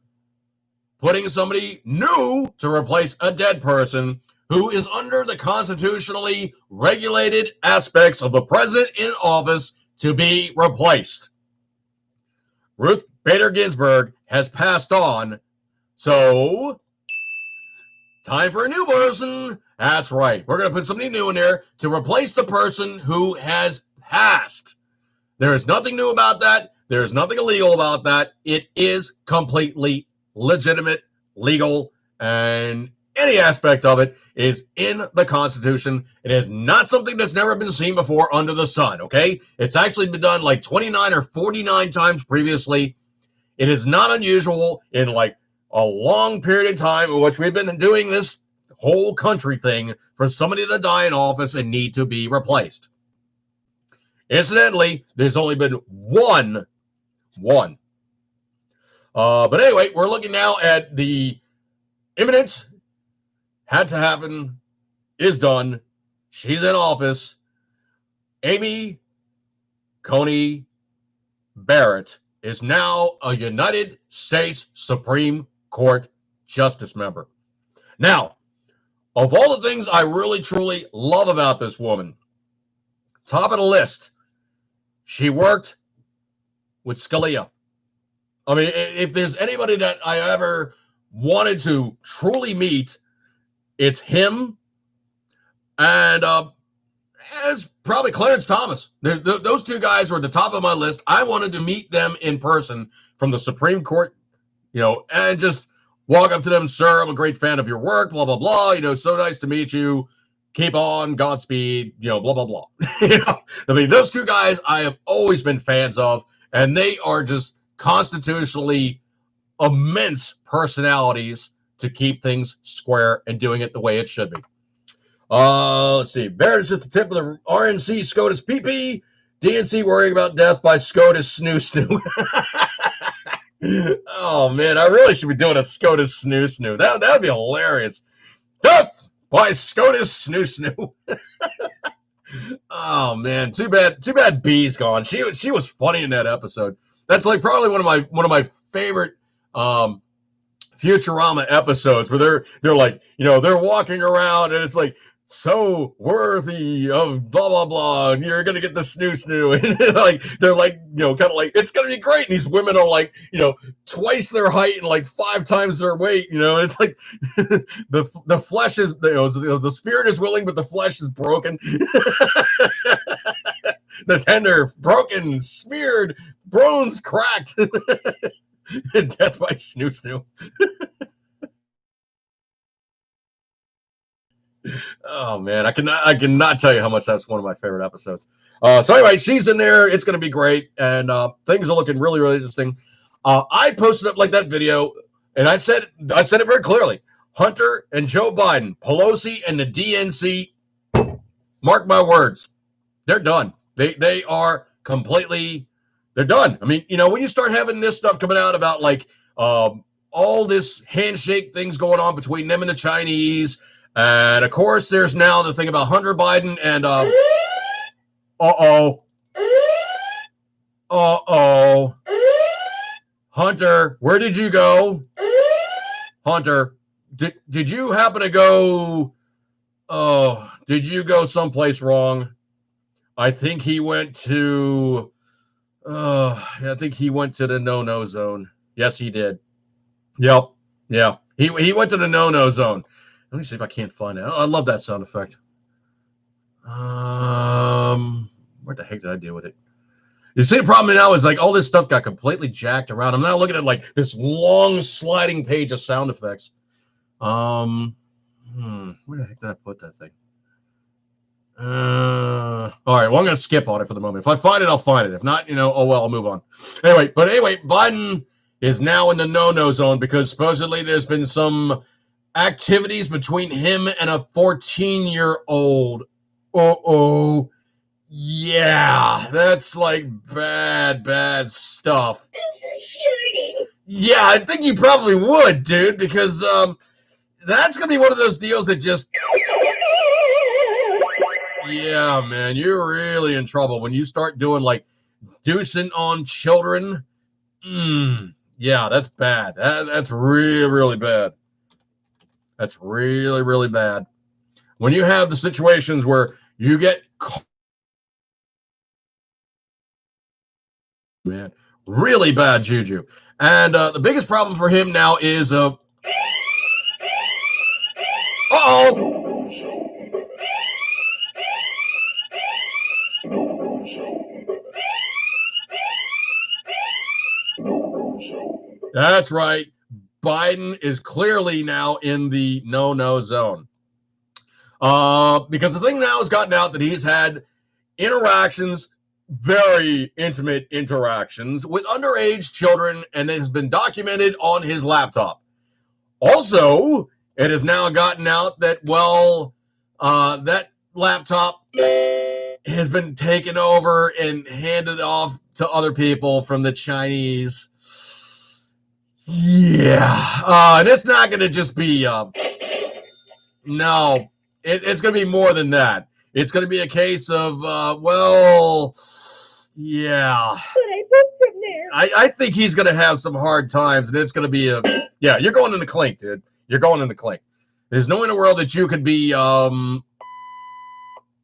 putting somebody new to replace a dead person who is under the constitutionally regulated aspects of the president in office to be replaced. Ruth Bader Ginsburg has passed on, so time for a new person. That's right. We're going to put somebody new in there to replace the person who has passed. There is nothing new about that. There is nothing illegal about that. It is completely legitimate, legal, and any aspect of it is in the Constitution. It is not something that's never been seen before under the sun, okay? It's actually been done like 29 or 49 times previously. It is not unusual in like a long period of time in which we've been doing this whole country thing for somebody to die in office and need to be replaced. Incidentally, there's only been one. But anyway, we're looking now at the imminent, had to happen, is done. She's in office. Amy Coney Barrett is now a United States Supreme Court justice member. Now, of all the things I really, truly love about this woman, top of the list, she worked with Scalia. I mean, if there's anybody that I ever wanted to truly meet, it's him and as probably Clarence Thomas. Those two guys were at the top of my list. I wanted to meet them in person from the Supreme Court, and just walk up to them, sir, I'm a great fan of your work, blah, blah, blah. So nice to meet you. Keep on, Godspeed, blah, blah, blah. I mean, those two guys I have always been fans of, and they are just constitutionally immense personalities to keep things square and doing it the way it should be. Let's see. Barrett is just the tip of the RNC SCOTUS PP. DNC worrying about death by SCOTUS snoo. Oh, man, I really should be doing a SCOTUS snoo. That would be hilarious. Death by SCOTUS snoo. Oh, man, too bad B's gone. She was funny in that episode. That's like probably one of my favorite Futurama episodes where they're like, they're walking around and it's like, so worthy of blah blah blah, and you're gonna get the snoo, and like they're like, kind of like it's gonna be great. And these women are like, twice their height and like 5 times their weight. And it's like the flesh is, the spirit is willing, but the flesh is broken. The tender, broken, smeared, bones cracked. Death by snoo. Oh man, I cannot tell you how much that's one of my favorite episodes. So anyway, she's in there. It's going to be great, and things are looking really, really interesting. I posted up like that video, and I said it very clearly. Hunter and Joe Biden, Pelosi and the DNC. Mark my words, they're done. They are completely. They're done. I mean, when you start having this stuff coming out about like all this handshake things going on between them and the Chinese. And of course, there's now the thing about Hunter Biden and Uh-oh. Uh-oh. Hunter, where did you go? Hunter, did you happen to go? Oh, did you go someplace wrong? I think he went to. I think he went to the no-no zone. Yes, he did. Yep. Yeah. He went to the no-no zone. Let me see if I can't find it. I love that sound effect. What the heck did I do with it? You see, the problem now is like all this stuff got completely jacked around. I'm now looking at like this long sliding page of sound effects. Where the heck did I put that thing? All right. Well, I'm going to skip on it for the moment. If I find it, I'll find it. If not, oh well, I'll move on. Anyway, Biden is now in the no-no zone because supposedly there's been some activities between him and a 14-year-old. Uh-oh. Yeah, that's like bad stuff. Yeah, I think you probably would, dude, because that's gonna be one of those deals that just yeah, man, you're really in trouble when you start doing like deucing on children. Yeah, that's bad. That's really bad. That's really bad. When you have the situations where you get caught, man, really bad juju. And the biggest problem for him now is that's right. Biden is clearly now in the no-no zone. Because the thing now has gotten out that he's had interactions, very intimate interactions with underage children, and it has been documented on his laptop. Also, it has now gotten out that, that laptop has been taken over and handed off to other people from the Chinese. Yeah. And it's not going to just be, no, it's going to be more than that. It's going to be a case of, yeah. I think he's going to have some hard times, and it's going to be yeah, you're going in the clink, dude. You're going in the clink. There's no way in the world that you could be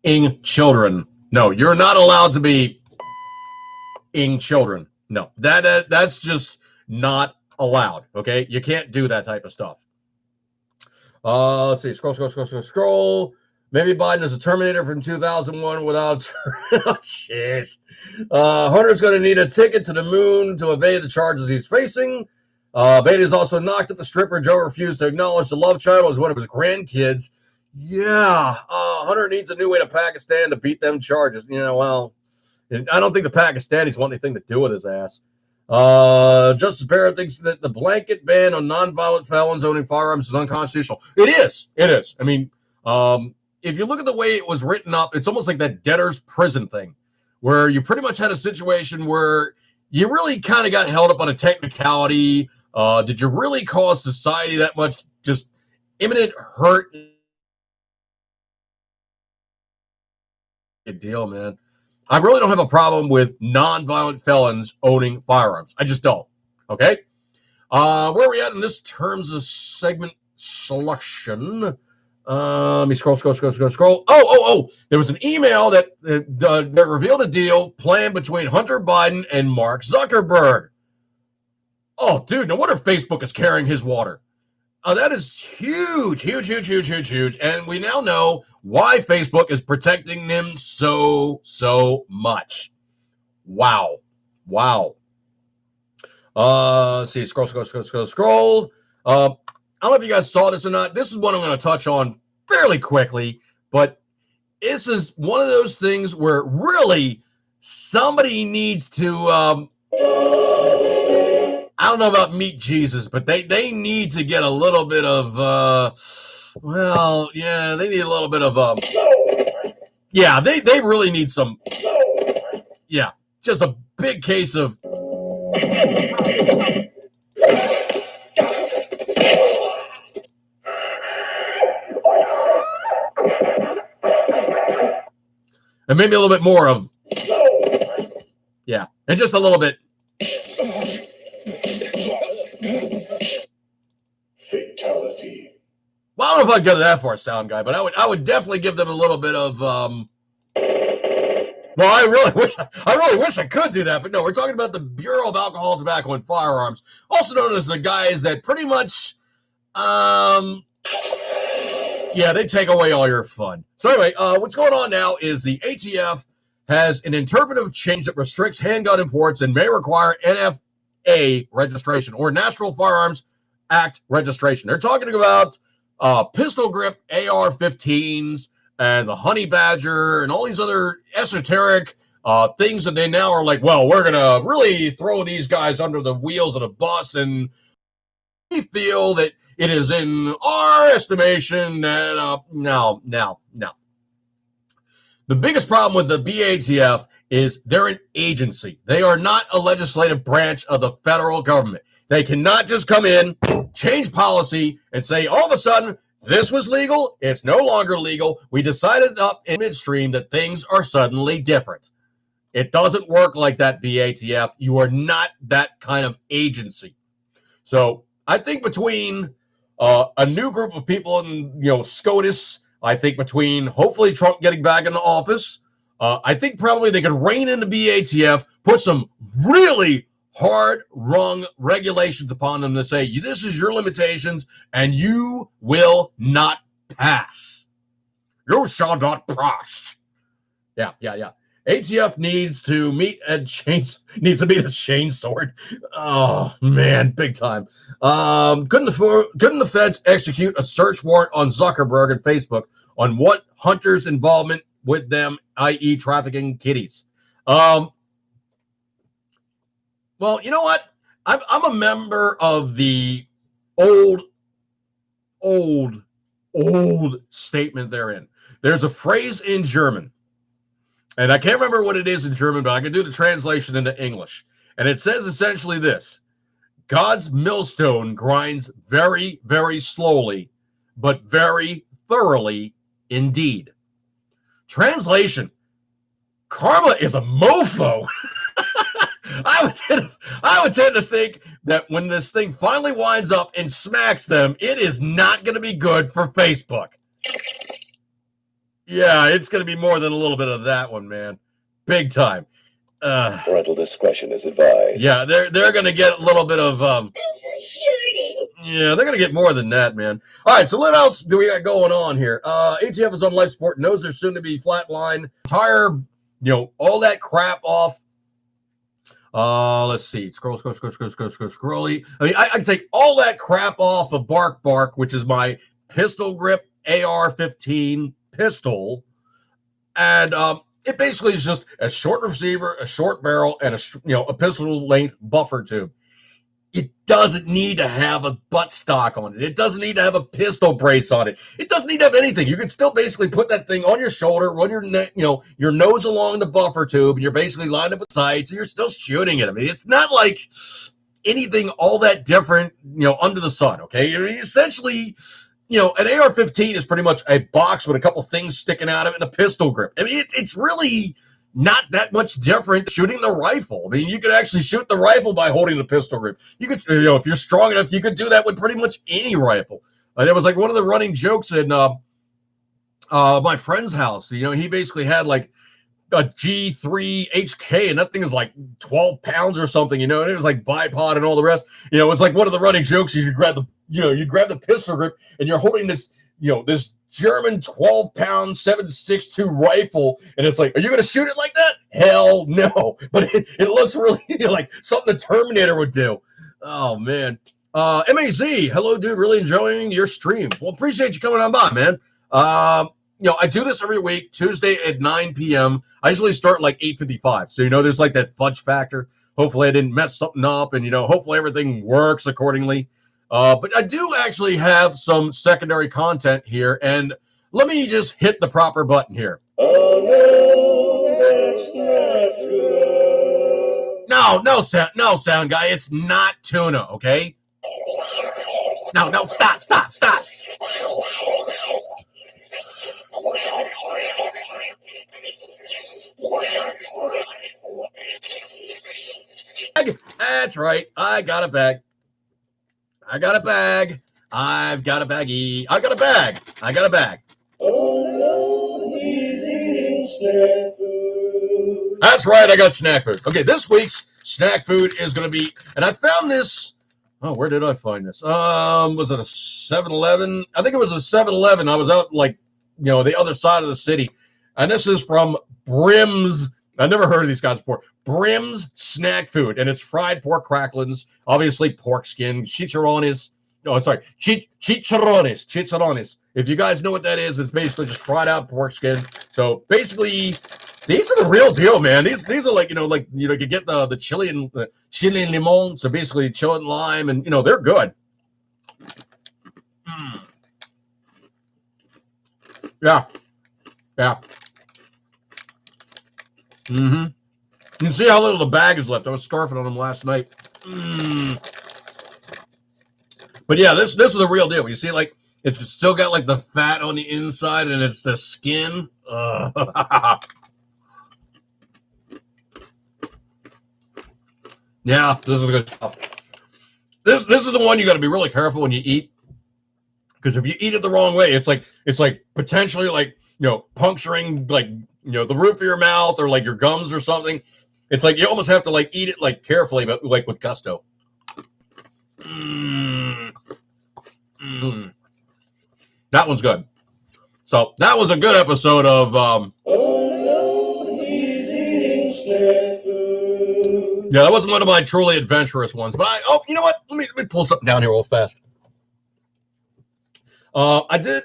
ing children. No, you're not allowed to be ing children. No, that's just not allowed. Okay, you can't do that type of stuff. Let's see. Scroll. Maybe Biden is a Terminator from 2001 without. Oh, jeez. Hunter's going to need a ticket to the moon to evade the charges he's facing. Beatty's also knocked up a stripper. Joe refused to acknowledge the love child was one of his grandkids. Yeah. Hunter needs a new way to Pakistan to beat them charges. Well, I don't think the Pakistanis want anything to do with his ass. Justice Barrett thinks that the blanket ban on nonviolent felons owning firearms is unconstitutional. It is. I mean, if you look at the way it was written up, it's almost like that debtor's prison thing, where you pretty much had a situation where you really kind of got held up on a technicality. Did you really cause society that much just imminent hurt? Good deal, man. I really don't have a problem with nonviolent felons owning firearms. I just don't. Okay? Where are we at in this terms of segment selection? Let me scroll. Oh. There was an email that revealed a deal planned between Hunter Biden and Mark Zuckerberg. Oh, dude, no wonder Facebook is carrying his water. That is huge. And we now know why Facebook is protecting them so much. Wow. Let's see. Scroll. I don't know if you guys saw this or not. This is what I'm going to touch on fairly quickly, but this is one of those things where really somebody needs to, I don't know about meet Jesus, but they need to get a little bit of, they need a little bit of, they really need some, just a big case of, And maybe a little bit more of, yeah, and just a little bit. Fatality. Well, I don't know if I'd go to that for a sound guy, but I would definitely give them a little bit of well, I really wish I could do that, but no, we're talking about the Bureau of Alcohol, Tobacco, and Firearms, also known as the guys that pretty much yeah, they take away all your fun. So anyway, what's going on now is the ATF has an interpretive change that restricts handgun imports and may require NFA registration or National Firearms Act registration. They're talking about pistol grip AR-15s and the Honey Badger and all these other esoteric things that they now are like, well, we're going to really throw these guys under the wheels of the bus, and we feel that it is in our estimation that no. The biggest problem with the BATF is they're an agency. They are not a legislative branch of the federal government. They cannot just come in, change policy, and say, all of a sudden, this was legal, it's no longer legal. We decided up in midstream that things are suddenly different. It doesn't work like that, BATF. You are not that kind of agency. So I think between a new group of people in, SCOTUS, I think between hopefully Trump getting back into office, I think probably they could rein in the BATF, put some really hard-rung regulations upon them to say, this is your limitations, and you will not pass. You shall not pass. Yeah. ATF needs to meet a chain sword. Oh man, big time. Couldn't the feds execute a search warrant on Zuckerberg and Facebook on what Hunter's involvement with them, i.e., trafficking kitties? Well, you know what? I'm a member of the old statement therein. There's a phrase in German. And I can't remember what it is in German, but I can do the translation into English. And it says essentially this: God's millstone grinds very, very slowly, but very thoroughly indeed. Translation: karma is a mofo. I would tend to think that when this thing finally winds up and smacks them, it is not going to be good for Facebook. Yeah, it's going to be more than a little bit of that one, man. Big time. Parental discretion is advised. Yeah, they're going to get a little bit of yeah, they're going to get more than that, man. All right, so what else do we got going on here? ATF is on life support, knows they're soon to be flatline. Tire, all that crap off. Let's see. Scrolly. I mean, I can take all that crap off of Bark, which is my pistol grip AR-15 pistol, and it basically is just a short receiver, a short barrel, and a pistol length buffer tube. It doesn't need to have a buttstock on it. It doesn't need to have a pistol brace on it. It doesn't need to have anything. You can still basically put that thing on your shoulder, run your neck, your nose along the buffer tube, and you're basically lined up with sights, and you're still shooting it. I mean, it's not like anything all that different, under the sun. Okay, I mean, essentially, an AR-15 is pretty much a box with a couple things sticking out of it and a pistol grip. I mean, it's really not that much different shooting the rifle. I mean, you could actually shoot the rifle by holding the pistol grip. You could, if you're strong enough, you could do that with pretty much any rifle. It was like one of the running jokes in my friend's house. He basically had like a G3 HK, and that thing is like 12 pounds or something, and it was like bipod and all the rest. It's like one of the running jokes. You grab the pistol grip, and you're holding this, this German 12-pound 7.62 rifle, and it's like, are you going to shoot it like that? Hell no. But it looks really like something the Terminator would do. Oh, man. MAZ, hello, dude. Really enjoying your stream. Well, appreciate you coming on by, man. I do this every week, Tuesday at 9 p.m. I usually start like 8:55. So, there's like that fudge factor. Hopefully I didn't mess something up, and, hopefully everything works accordingly. But I do actually have some secondary content here, and let me just hit the proper button here. Oh, no, that's not true. No, sound guy. It's not tuna, okay? No, stop. That's right. I got a bag. I got a bag. I've got a baggie. I've got a bag. I got a bag. Oh no, he's eating snack food. That's right. I got snack food. Okay, this week's snack food is going to be, and I found this. Oh, where did I find this? Was it a 7-Eleven? I think it was a 7-Eleven. I was out the other side of the city, and this is from Brim's. I've never heard of these guys before. Brim's snack food, and it's fried pork cracklings, obviously pork skin, chicharrones. Oh, sorry, chicharrones. If you guys know what that is, it's basically just fried out pork skin. So basically, these are the real deal, man. These are you get the chili and chili and limon. So basically, chili and lime, and they're good. Yeah. You can see how little the bag is left. I was scarfing on them last night. But yeah, this is the real deal. You see, it's still got the fat on the inside, and it's the skin. Yeah, this is good stuff. This is the one you got to be really careful when you eat, because if you eat it the wrong way, it's like potentially puncturing the roof of your mouth or your gums or something. It's like you almost have to eat it carefully, but with gusto. That one's good. So that was a good episode of Oh no, he's eating snack food. Yeah, that wasn't one of my truly adventurous ones, but you know what? Let me pull something down here real fast. I did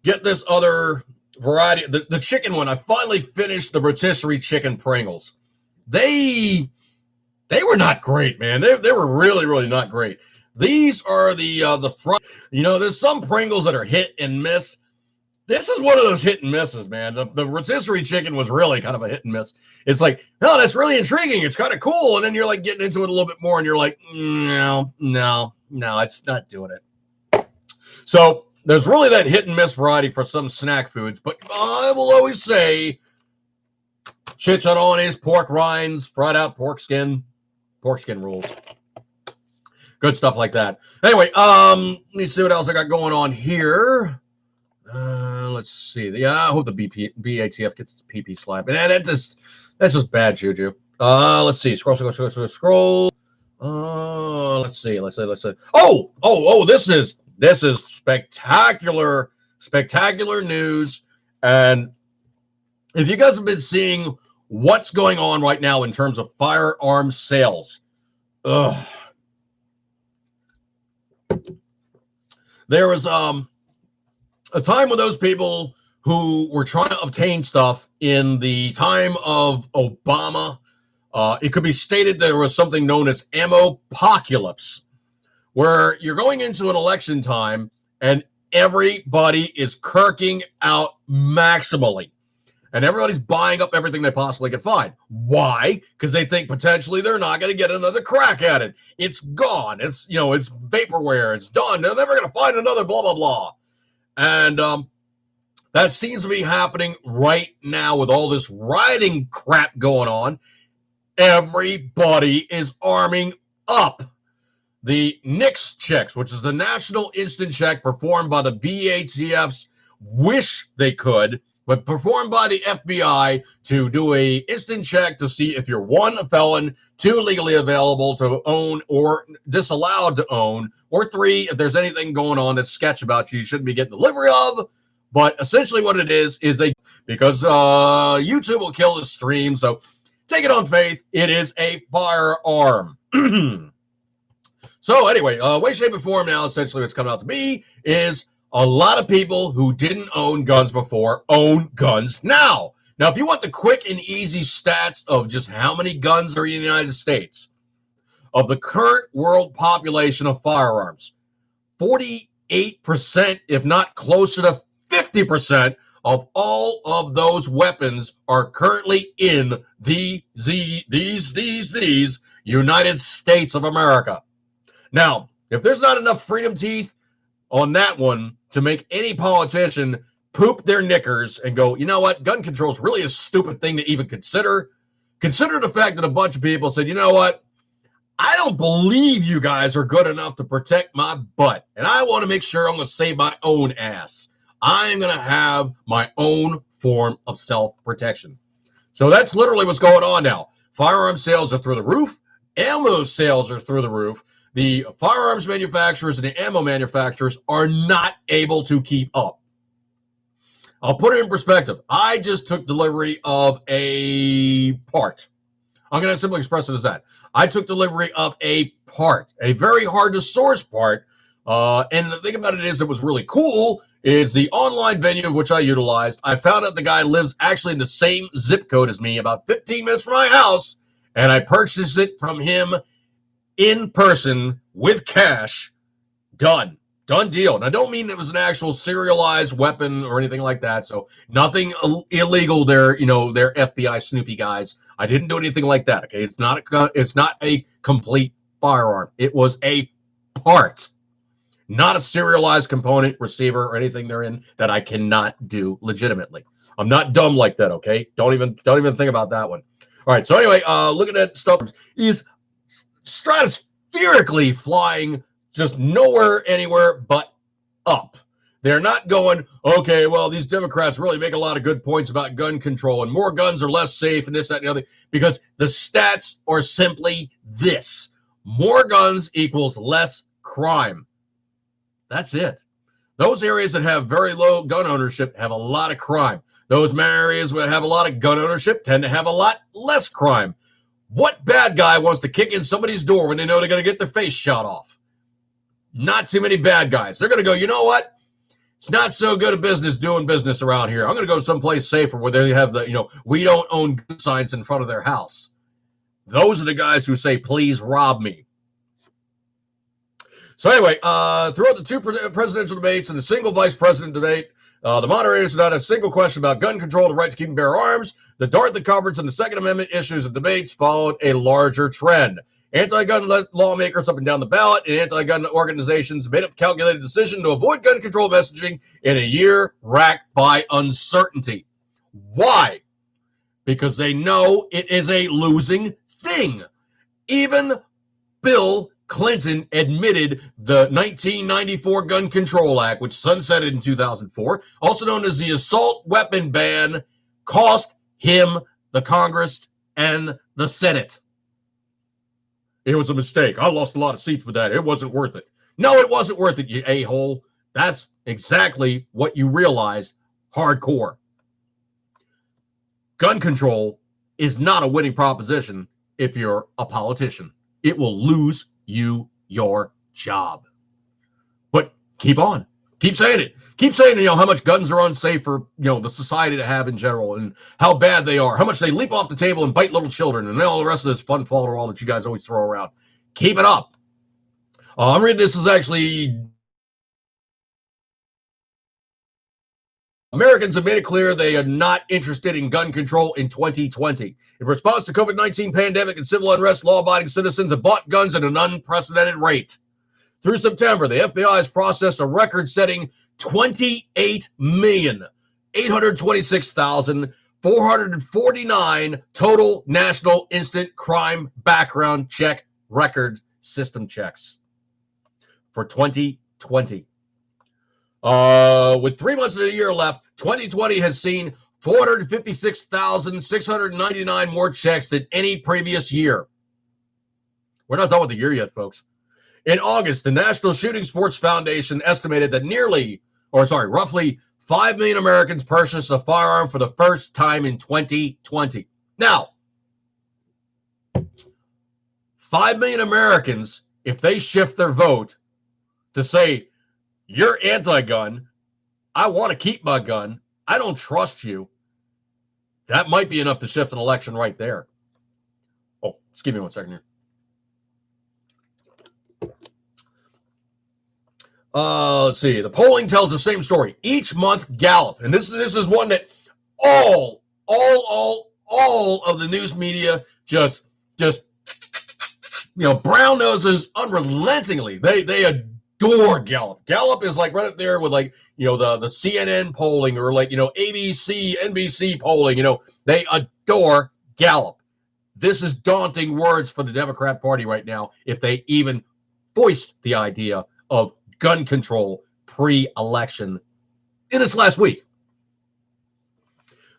get this other variety, the chicken one. I finally finished the rotisserie chicken Pringles. They were not great, man. They were really, really not great. These are the front. There's some Pringles that are hit and miss. This is one of those hit and misses, man. The rotisserie chicken was really kind of a hit and miss. It's no, that's really intriguing. It's kind of cool. And then you're getting into it a little bit more, and you're no, it's not doing it. So there's really that hit and miss variety for some snack foods. But I will always say chicharrones, pork rinds, fried out pork skin rules. Good stuff like that. Anyway, let me see what else I got going on here. Let's see. I hope the BATF gets its PP slap. And that's just bad juju. Let's see. Scroll. Let's see. Oh, this is spectacular news. And if you guys have been seeing what's going on right now in terms of firearm sales, there was a time when those people who were trying to obtain stuff in the time of Obama, it could be stated there was something known as ammo-pocalypse, where you're going into an election time and everybody is kirking out maximally. And everybody's buying up everything they possibly can find. Why? Because they think potentially they're not going to get another crack at it. It's gone. It's vaporware. It's done. They're never going to find another blah, blah, blah. And that seems to be happening right now with all this rioting crap going on. Everybody is arming up. The NICS checks, which is the National Instant Check performed by the BATFs, wish they could, but performed by the FBI to do a instant check to see if you're 1, a felon, 2, legally available to own or disallowed to own, or 3, if there's anything going on that's sketch about you shouldn't be getting delivery of. But essentially what it is because YouTube will kill the stream, so take it on faith, it is a firearm. So anyway, way, shape, and form now, essentially what's coming out to be is a lot of people who didn't own guns before own guns now. Now, if you want the quick and easy stats of just how many guns are in the United States, of the current world population of firearms, 48%, if not closer to 50%, of all of those weapons are currently in these United States of America. Now, if there's not enough freedom teeth on that one to make any politician poop their knickers and go, you know what, gun control is really a stupid thing to even consider. Consider the fact that a bunch of people said, you know what, I don't believe you guys are good enough to protect my butt. And I want to make sure I'm going to save my own ass. I'm going to have my own form of self-protection. So that's literally what's going on now. Firearm sales are through the roof. Ammo sales are through the roof. The firearms manufacturers and the ammo manufacturers are not able to keep up. I'll put it in perspective. I just took delivery of a part. I'm going to simply express it as that. I took delivery of a part, a very hard to source part. And the thing about it is, it was really cool, is the online venue of which I utilized. I found out the guy lives actually in the same zip code as me, about 15 minutes from my house, and I purchased it from him in person with cash. Done deal. And I don't mean it was an actual serialized weapon or anything like that. So nothing illegal there. They're FBI Snoopy guys. I didn't do anything like that. Okay. It's not a complete firearm. It was a part, not a serialized component, receiver, or anything therein that I cannot do legitimately. I'm not dumb like that. Okay. Don't even think about that one. All right. So anyway, looking at stuff is stratospherically flying, just nowhere, anywhere but up. They're not going, okay, well, these Democrats really make a lot of good points about gun control and more guns are less safe and this, that, and the other, because the stats are simply this. More guns equals less crime. That's it. Those areas that have very low gun ownership have a lot of crime. Those areas that have a lot of gun ownership tend to have a lot less crime. What bad guy wants to kick in somebody's door when they know they're going to get their face shot off? Not too many bad guys. They're going to go, you know what? It's not so good a business doing business around here. I'm going to go someplace safer where they have the, we don't own gun signs in front of their house. Those are the guys who say, please rob me. So anyway, throughout the two presidential debates and the single vice president debate, the moderators did not have a single question about gun control, the right to keep and bear arms. The dart that coverage and the Second Amendment issues and debates followed a larger trend. Anti-gun lawmakers up and down the ballot and anti-gun organizations made a calculated decision to avoid gun control messaging in a year racked by uncertainty. Why? Because they know it is a losing thing. Even Bill Clinton admitted the 1994 Gun Control Act, which sunsetted in 2004, also known as the assault weapon ban, cost him the Congress and the Senate. It was a mistake. I lost a lot of seats with that. It wasn't worth it. No, it wasn't worth it, you a-hole. That's exactly what you realized hardcore. Gun control is not a winning proposition if you're a politician. It will lose you your job. But keep on. Keep saying it. Keep saying, how much guns are unsafe for, the society to have in general and how bad they are, how much they leap off the table and bite little children and all the rest of this fun folderol that you guys always throw around. Keep it up. I'm reading this is actually Americans have made it clear they are not interested in gun control in 2020. In response to COVID-19 pandemic and civil unrest, law-abiding citizens have bought guns at an unprecedented rate. Through September, the FBI has processed a record-setting 28,826,449 total national instant crime background check record system checks for 2020. With 3 months of the year left, 2020 has seen 456,699 more checks than any previous year. We're not done with the year yet, folks. In August, the National Shooting Sports Foundation estimated that roughly 5 million Americans purchased a firearm for the first time in 2020. Now, 5 million Americans, if they shift their vote to say, you're anti-gun, I want to keep my gun, I don't trust you, that might be enough to shift an election right there. Oh, just give me 1 second here. Let's see. The polling tells the same story. Each month, Gallup, and this is one that all of the news media just brown noses unrelentingly. They adore Gallup. Gallup is like right up there with the CNN polling or ABC, NBC polling. They adore Gallup. This is daunting words for the Democrat Party right now if they even voiced the idea of gun control pre-election in this last week.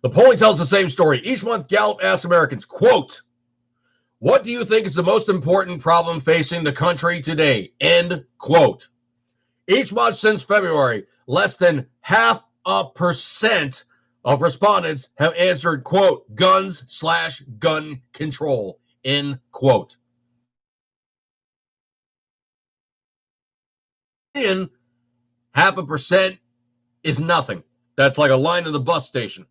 The polling tells the same story. Each month, Gallup asks Americans, quote, what do you think is the most important problem facing the country today? End quote. Each month since February, less than 0.5% of respondents have answered, quote, guns/gun control, end quote. And 0.5% is nothing. That's like a line in the bus station.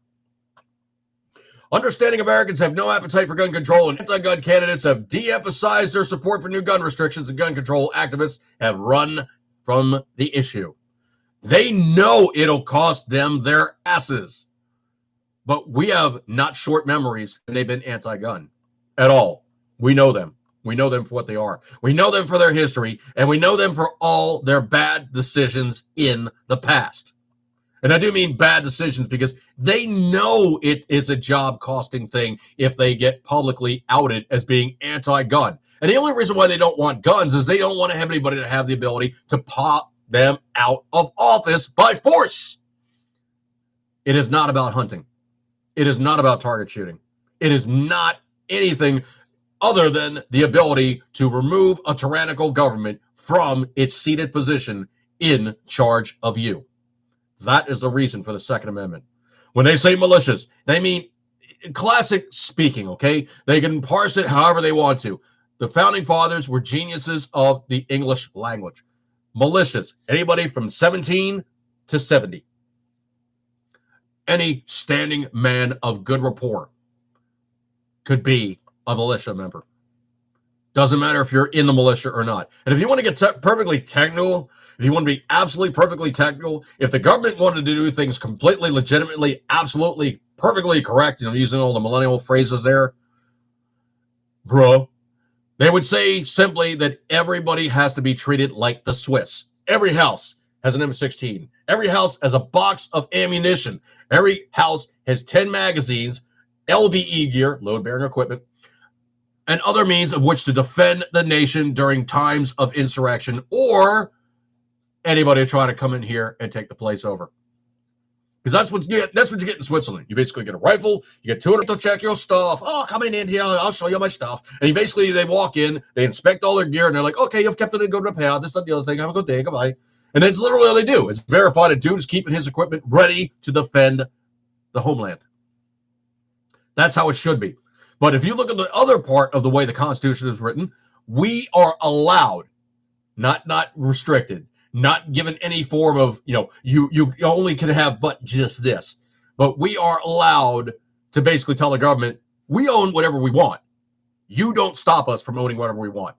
Understanding Americans have no appetite for gun control, and anti-gun candidates have de-emphasized their support for new gun restrictions, and gun control activists have run from the issue. They know it'll cost them their asses. But we have not short memories, and they've been anti-gun at all. We know them. We know them for what they are. We know them for their history, and we know them for all their bad decisions in the past. And I do mean bad decisions because they know it is a job-costing thing if they get publicly outed as being anti-gun. And the only reason why they don't want guns is they don't want to have anybody to have the ability to pop them out of office by force. It is not about hunting. It is not about target shooting. It is not anything other than the ability to remove a tyrannical government from its seated position in charge of you. That is the reason for the Second Amendment. When they say militias, they mean classic speaking, okay? They can parse it however they want to. The founding fathers were geniuses of the English language. Militias, anybody from 17 to 70. Any standing man of good rapport could be a militia member. Doesn't matter if you're in the militia or not. And if you want to get perfectly technical, if you want to be absolutely perfectly technical, if the government wanted to do things completely legitimately, absolutely, perfectly correct, using all the millennial phrases there, bro, they would say simply that everybody has to be treated like the Swiss. Every house has an M16. Every house has a box of ammunition. Every house has 10 magazines, LBE gear, load-bearing equipment, and other means of which to defend the nation during times of insurrection or anybody trying to come in here and take the place over. Because that's what you get in Switzerland. You basically get a rifle, you get 200 to check your stuff. Oh, come in here, I'll show you my stuff. And they walk in, they inspect all their gear, and they're like, okay, you've kept it in good repair. This, that, the other thing. Have a good day. Goodbye. And it's literally all they do. It's verify the dude is keeping his equipment ready to defend the homeland. That's how it should be. But if you look at the other part of the way the Constitution is written, we are allowed, not restricted, not given any form of, you only can have but just this. But we are allowed to basically tell the government, we own whatever we want. You don't stop us from owning whatever we want.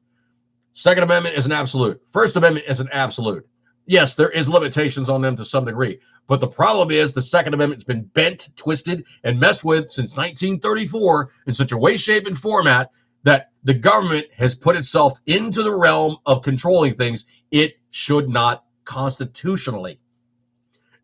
Second Amendment is an absolute. First Amendment is an absolute. Yes, there is limitations on them to some degree. But the problem is the Second Amendment's been bent, twisted, and messed with since 1934 in such a way, shape, and format that the government has put itself into the realm of controlling things it should not constitutionally.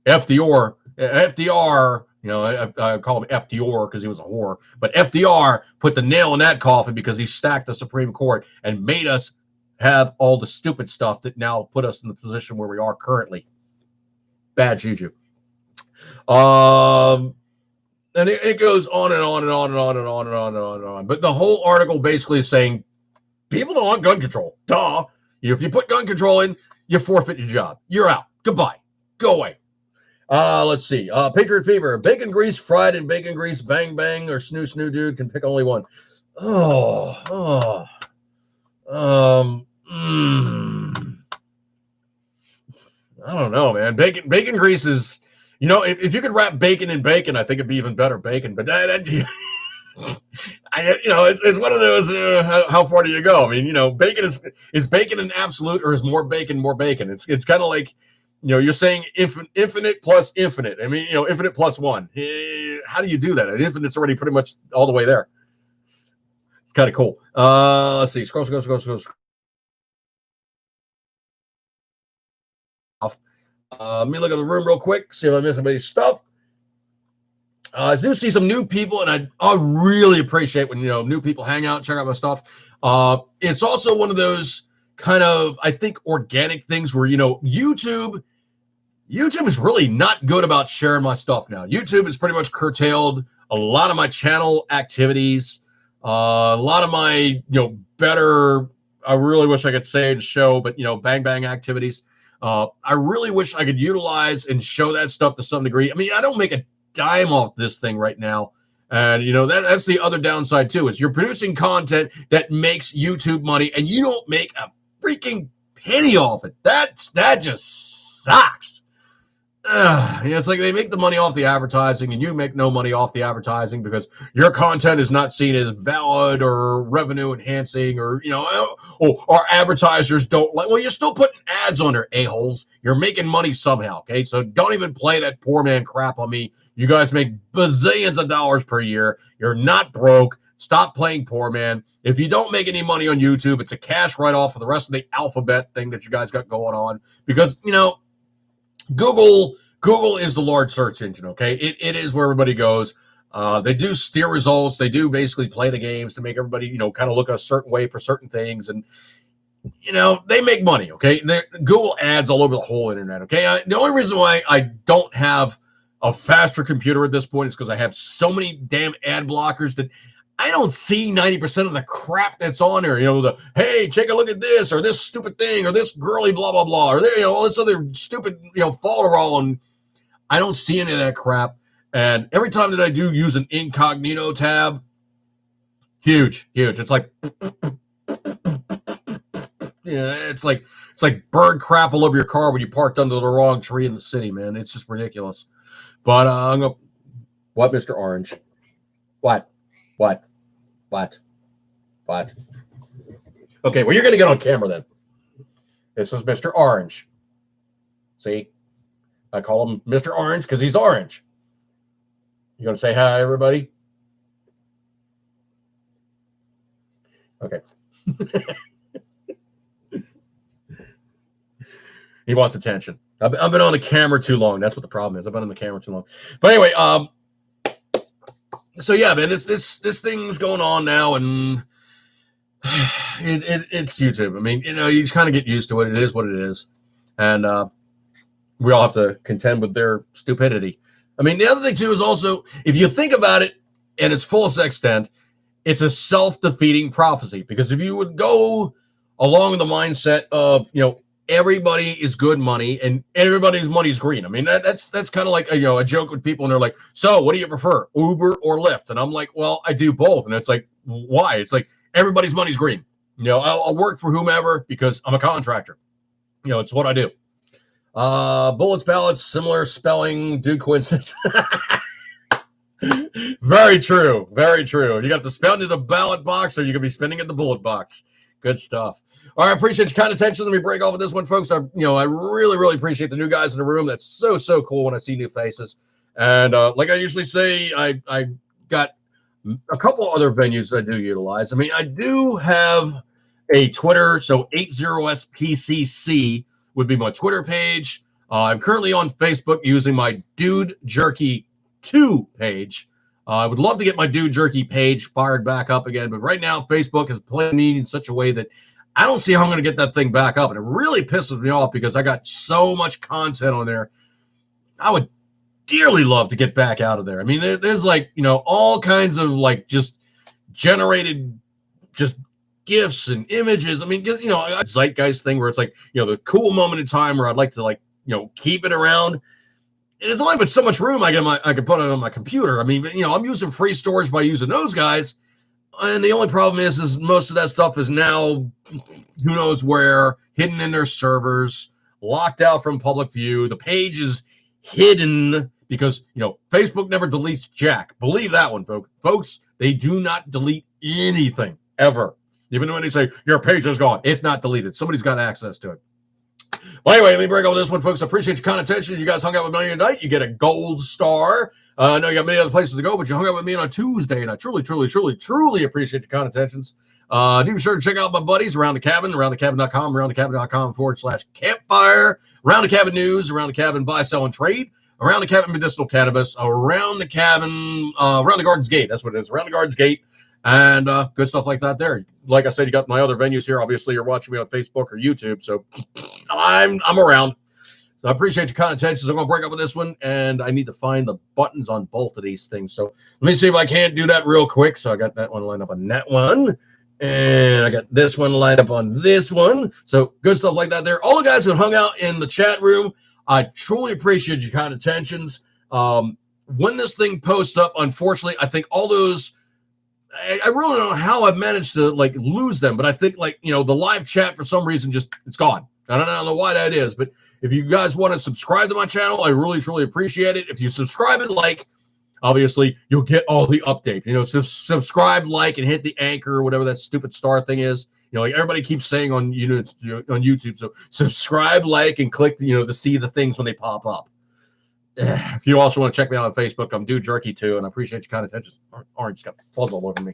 FDR, I call him FDR because he was a whore, but FDR put the nail in that coffin because he stacked the Supreme Court and made us have all the stupid stuff that now put us in the position where we are currently. Bad juju. And it goes on and on and on and on and on and on and on and on. But the whole article basically is saying people don't want gun control. Duh. If you put gun control in, you forfeit your job. You're out. Goodbye. Go away. Let's see. Patriot Fever. Bacon grease, fried in bacon grease, bang bang, or snoo dude can pick only one. I don't know, man. Bacon grease is, if you could wrap bacon in bacon, I think it'd be even better bacon. But it's one of those. How far do you go? I mean, bacon is bacon an absolute, or is more bacon more bacon? It's kind of like, you're saying infinite plus infinite. I mean, infinite plus one. How do you do that? Infinite's already pretty much all the way there. It's kind of cool. Let's see. Scroll. Let me look at the room real quick, see if I missed anybody's stuff. I do see some new people, and I really appreciate when new people hang out, check out my stuff. It's also one of those kind of, I think, organic things where YouTube is really not good about sharing my stuff now. YouTube has pretty much curtailed a lot of my channel activities, a lot of my better. I really wish I could say and show, but bang bang activities. I really wish I could utilize and show that stuff to some degree. I mean, I don't make a dime off this thing right now. And that's the other downside too, is you're producing content that makes YouTube money and you don't make a freaking penny off it. That just sucks. It's like they make the money off the advertising and you make no money off the advertising because your content is not seen as valid or revenue enhancing, or or advertisers don't like. Well, you're still putting ads on there, a-holes. You're making money somehow, okay? So don't even play that poor man crap on me. You guys make bazillions of dollars per year. You're not broke. Stop playing poor man. If you don't make any money on YouTube, it's a cash write-off for the rest of the alphabet thing that you guys got going on, because Google is the large search engine, okay? It is where everybody goes. They do steer results. They do basically play the games to make everybody, kind of look a certain way for certain things. And, they make money, okay? Google ads all over the whole internet, okay? The only reason why I don't have a faster computer at this point is because I have so many damn ad blockers that I don't see 90% of the crap that's on there. Hey, take a look at this, or this stupid thing, or this girly blah, blah, blah, or all this other stupid, folderol. And I don't see any of that crap. And every time that I do use an incognito tab, huge. It's like, it's like bird crap all over your car when you parked under the wrong tree in the city, man. It's just ridiculous. But what, Mr. Orange? What? Okay, well, you're going to get on camera then. This is Mr. Orange. See? I call him Mr. Orange because he's orange. You going to say hi, everybody? Okay. He wants attention. I've been on the camera too long. That's what the problem is. I've been on the camera too long. But anyway, so yeah, man, this thing's going on now, and it's YouTube. I mean, you just kind of get used to it. It is what it is, and we all have to contend with their stupidity. I mean, the other thing too is also, if you think about it, in its fullest extent, it's a self-defeating prophecy. Because if you would go along the mindset of everybody is good money and everybody's money's green. I mean, that's kind of like a joke with people, and they're like, so what do you prefer, Uber or Lyft? And I'm like, well, I do both. And it's like, why? It's like, everybody's money's green. I'll work for whomever because I'm a contractor. It's what I do. Bullets, ballots, similar spelling, due coincidence. Very true. You got to spell into the ballot box, or you could be spending at the bullet box. Good stuff. All right, I appreciate your kind attention. Let me break off with this one, folks. I really, really appreciate the new guys in the room. That's so cool when I see new faces. And like I usually say, I got a couple other venues I do utilize. I mean, I do have a Twitter, so 80SPCC would be my Twitter page. I'm currently on Facebook using my Dude Jerky 2 page. I would love to get my Dude Jerky page fired back up again, but right now Facebook is playing me in such a way that I don't see how I'm going to get that thing back up. And it really pisses me off because I got so much content on there. I would dearly love to get back out of there. I mean, there's all kinds of just generated just GIFs and images. I mean, a zeitgeist thing where it's like, the cool moment in time where I'd like to keep it around. And it's only been so much room I can put it on my computer. I mean, I'm using free storage by using those guys. And the only problem is most of that stuff is now who knows where, hidden in their servers, locked out from public view. The page is hidden because, Facebook never deletes jack. Believe that one, folks. They do not delete anything ever. Even when they say your page is gone, it's not deleted. Somebody's got access to it. Well, anyway, let me break over this one, folks. I appreciate your kind attention. You guys hung out with me tonight. You get a gold star. I know you got many other places to go, but you hung out with me on a Tuesday, and I truly appreciate your kind attentions. Do be sure to check out my buddies around the cabin, aroundthecabin.com, aroundthecabin.com/campfire, around the cabin news, around the cabin buy, sell, and trade, Around the Cabin Medicinal Cannabis, around the cabin, around the Garden's Gate. That's what it is, around the Garden's Gate. And good stuff like that there. Like I said, you got my other venues here. Obviously, you're watching me on Facebook or YouTube, so I'm around. So I appreciate your kind attention. So I'm going to break up with this one, and I need to find the buttons on both of these things. So let me see if I can't do that real quick. So I got that one lined up on that one, and I got this one lined up on this one. So good stuff like that there. All the guys who hung out in the chat room, I truly appreciate your kind attentions. When this thing posts up, unfortunately, I think all those, I really don't know how I've managed to like lose them, but I think like, you know, the live chat for some reason just, it's gone. I don't know why that is, but if you guys want to subscribe to my channel, I really, truly appreciate it. If you subscribe and like, obviously, you'll get all the updates. You know, subscribe, like, and hit the anchor or whatever that stupid star thing is. You know, like everybody keeps saying on YouTube. So subscribe, like, and click, you know, to see the things when they pop up. If you also want to check me out on Facebook, I'm Dude Jerky too, and I appreciate your kind attention. Orange got fuzz all over me.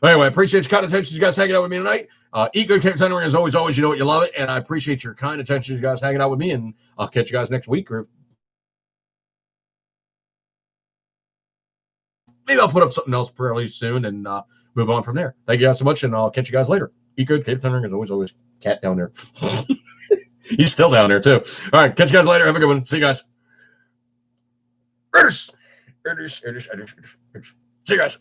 Anyway, I appreciate your kind attention. You guys hanging out with me tonight. Eat good, keep tendering as always. You know what, you love it, and I appreciate your kind attention. You guys hanging out with me, and I'll catch you guys next week. Or maybe I'll put up something else fairly soon and move on from there. Thank you guys so much, and I'll catch you guys later. Eat good, keep tendering as always. Cat down there. He's still down there too. All right, catch you guys later. Have a good one. See you guys. See you guys.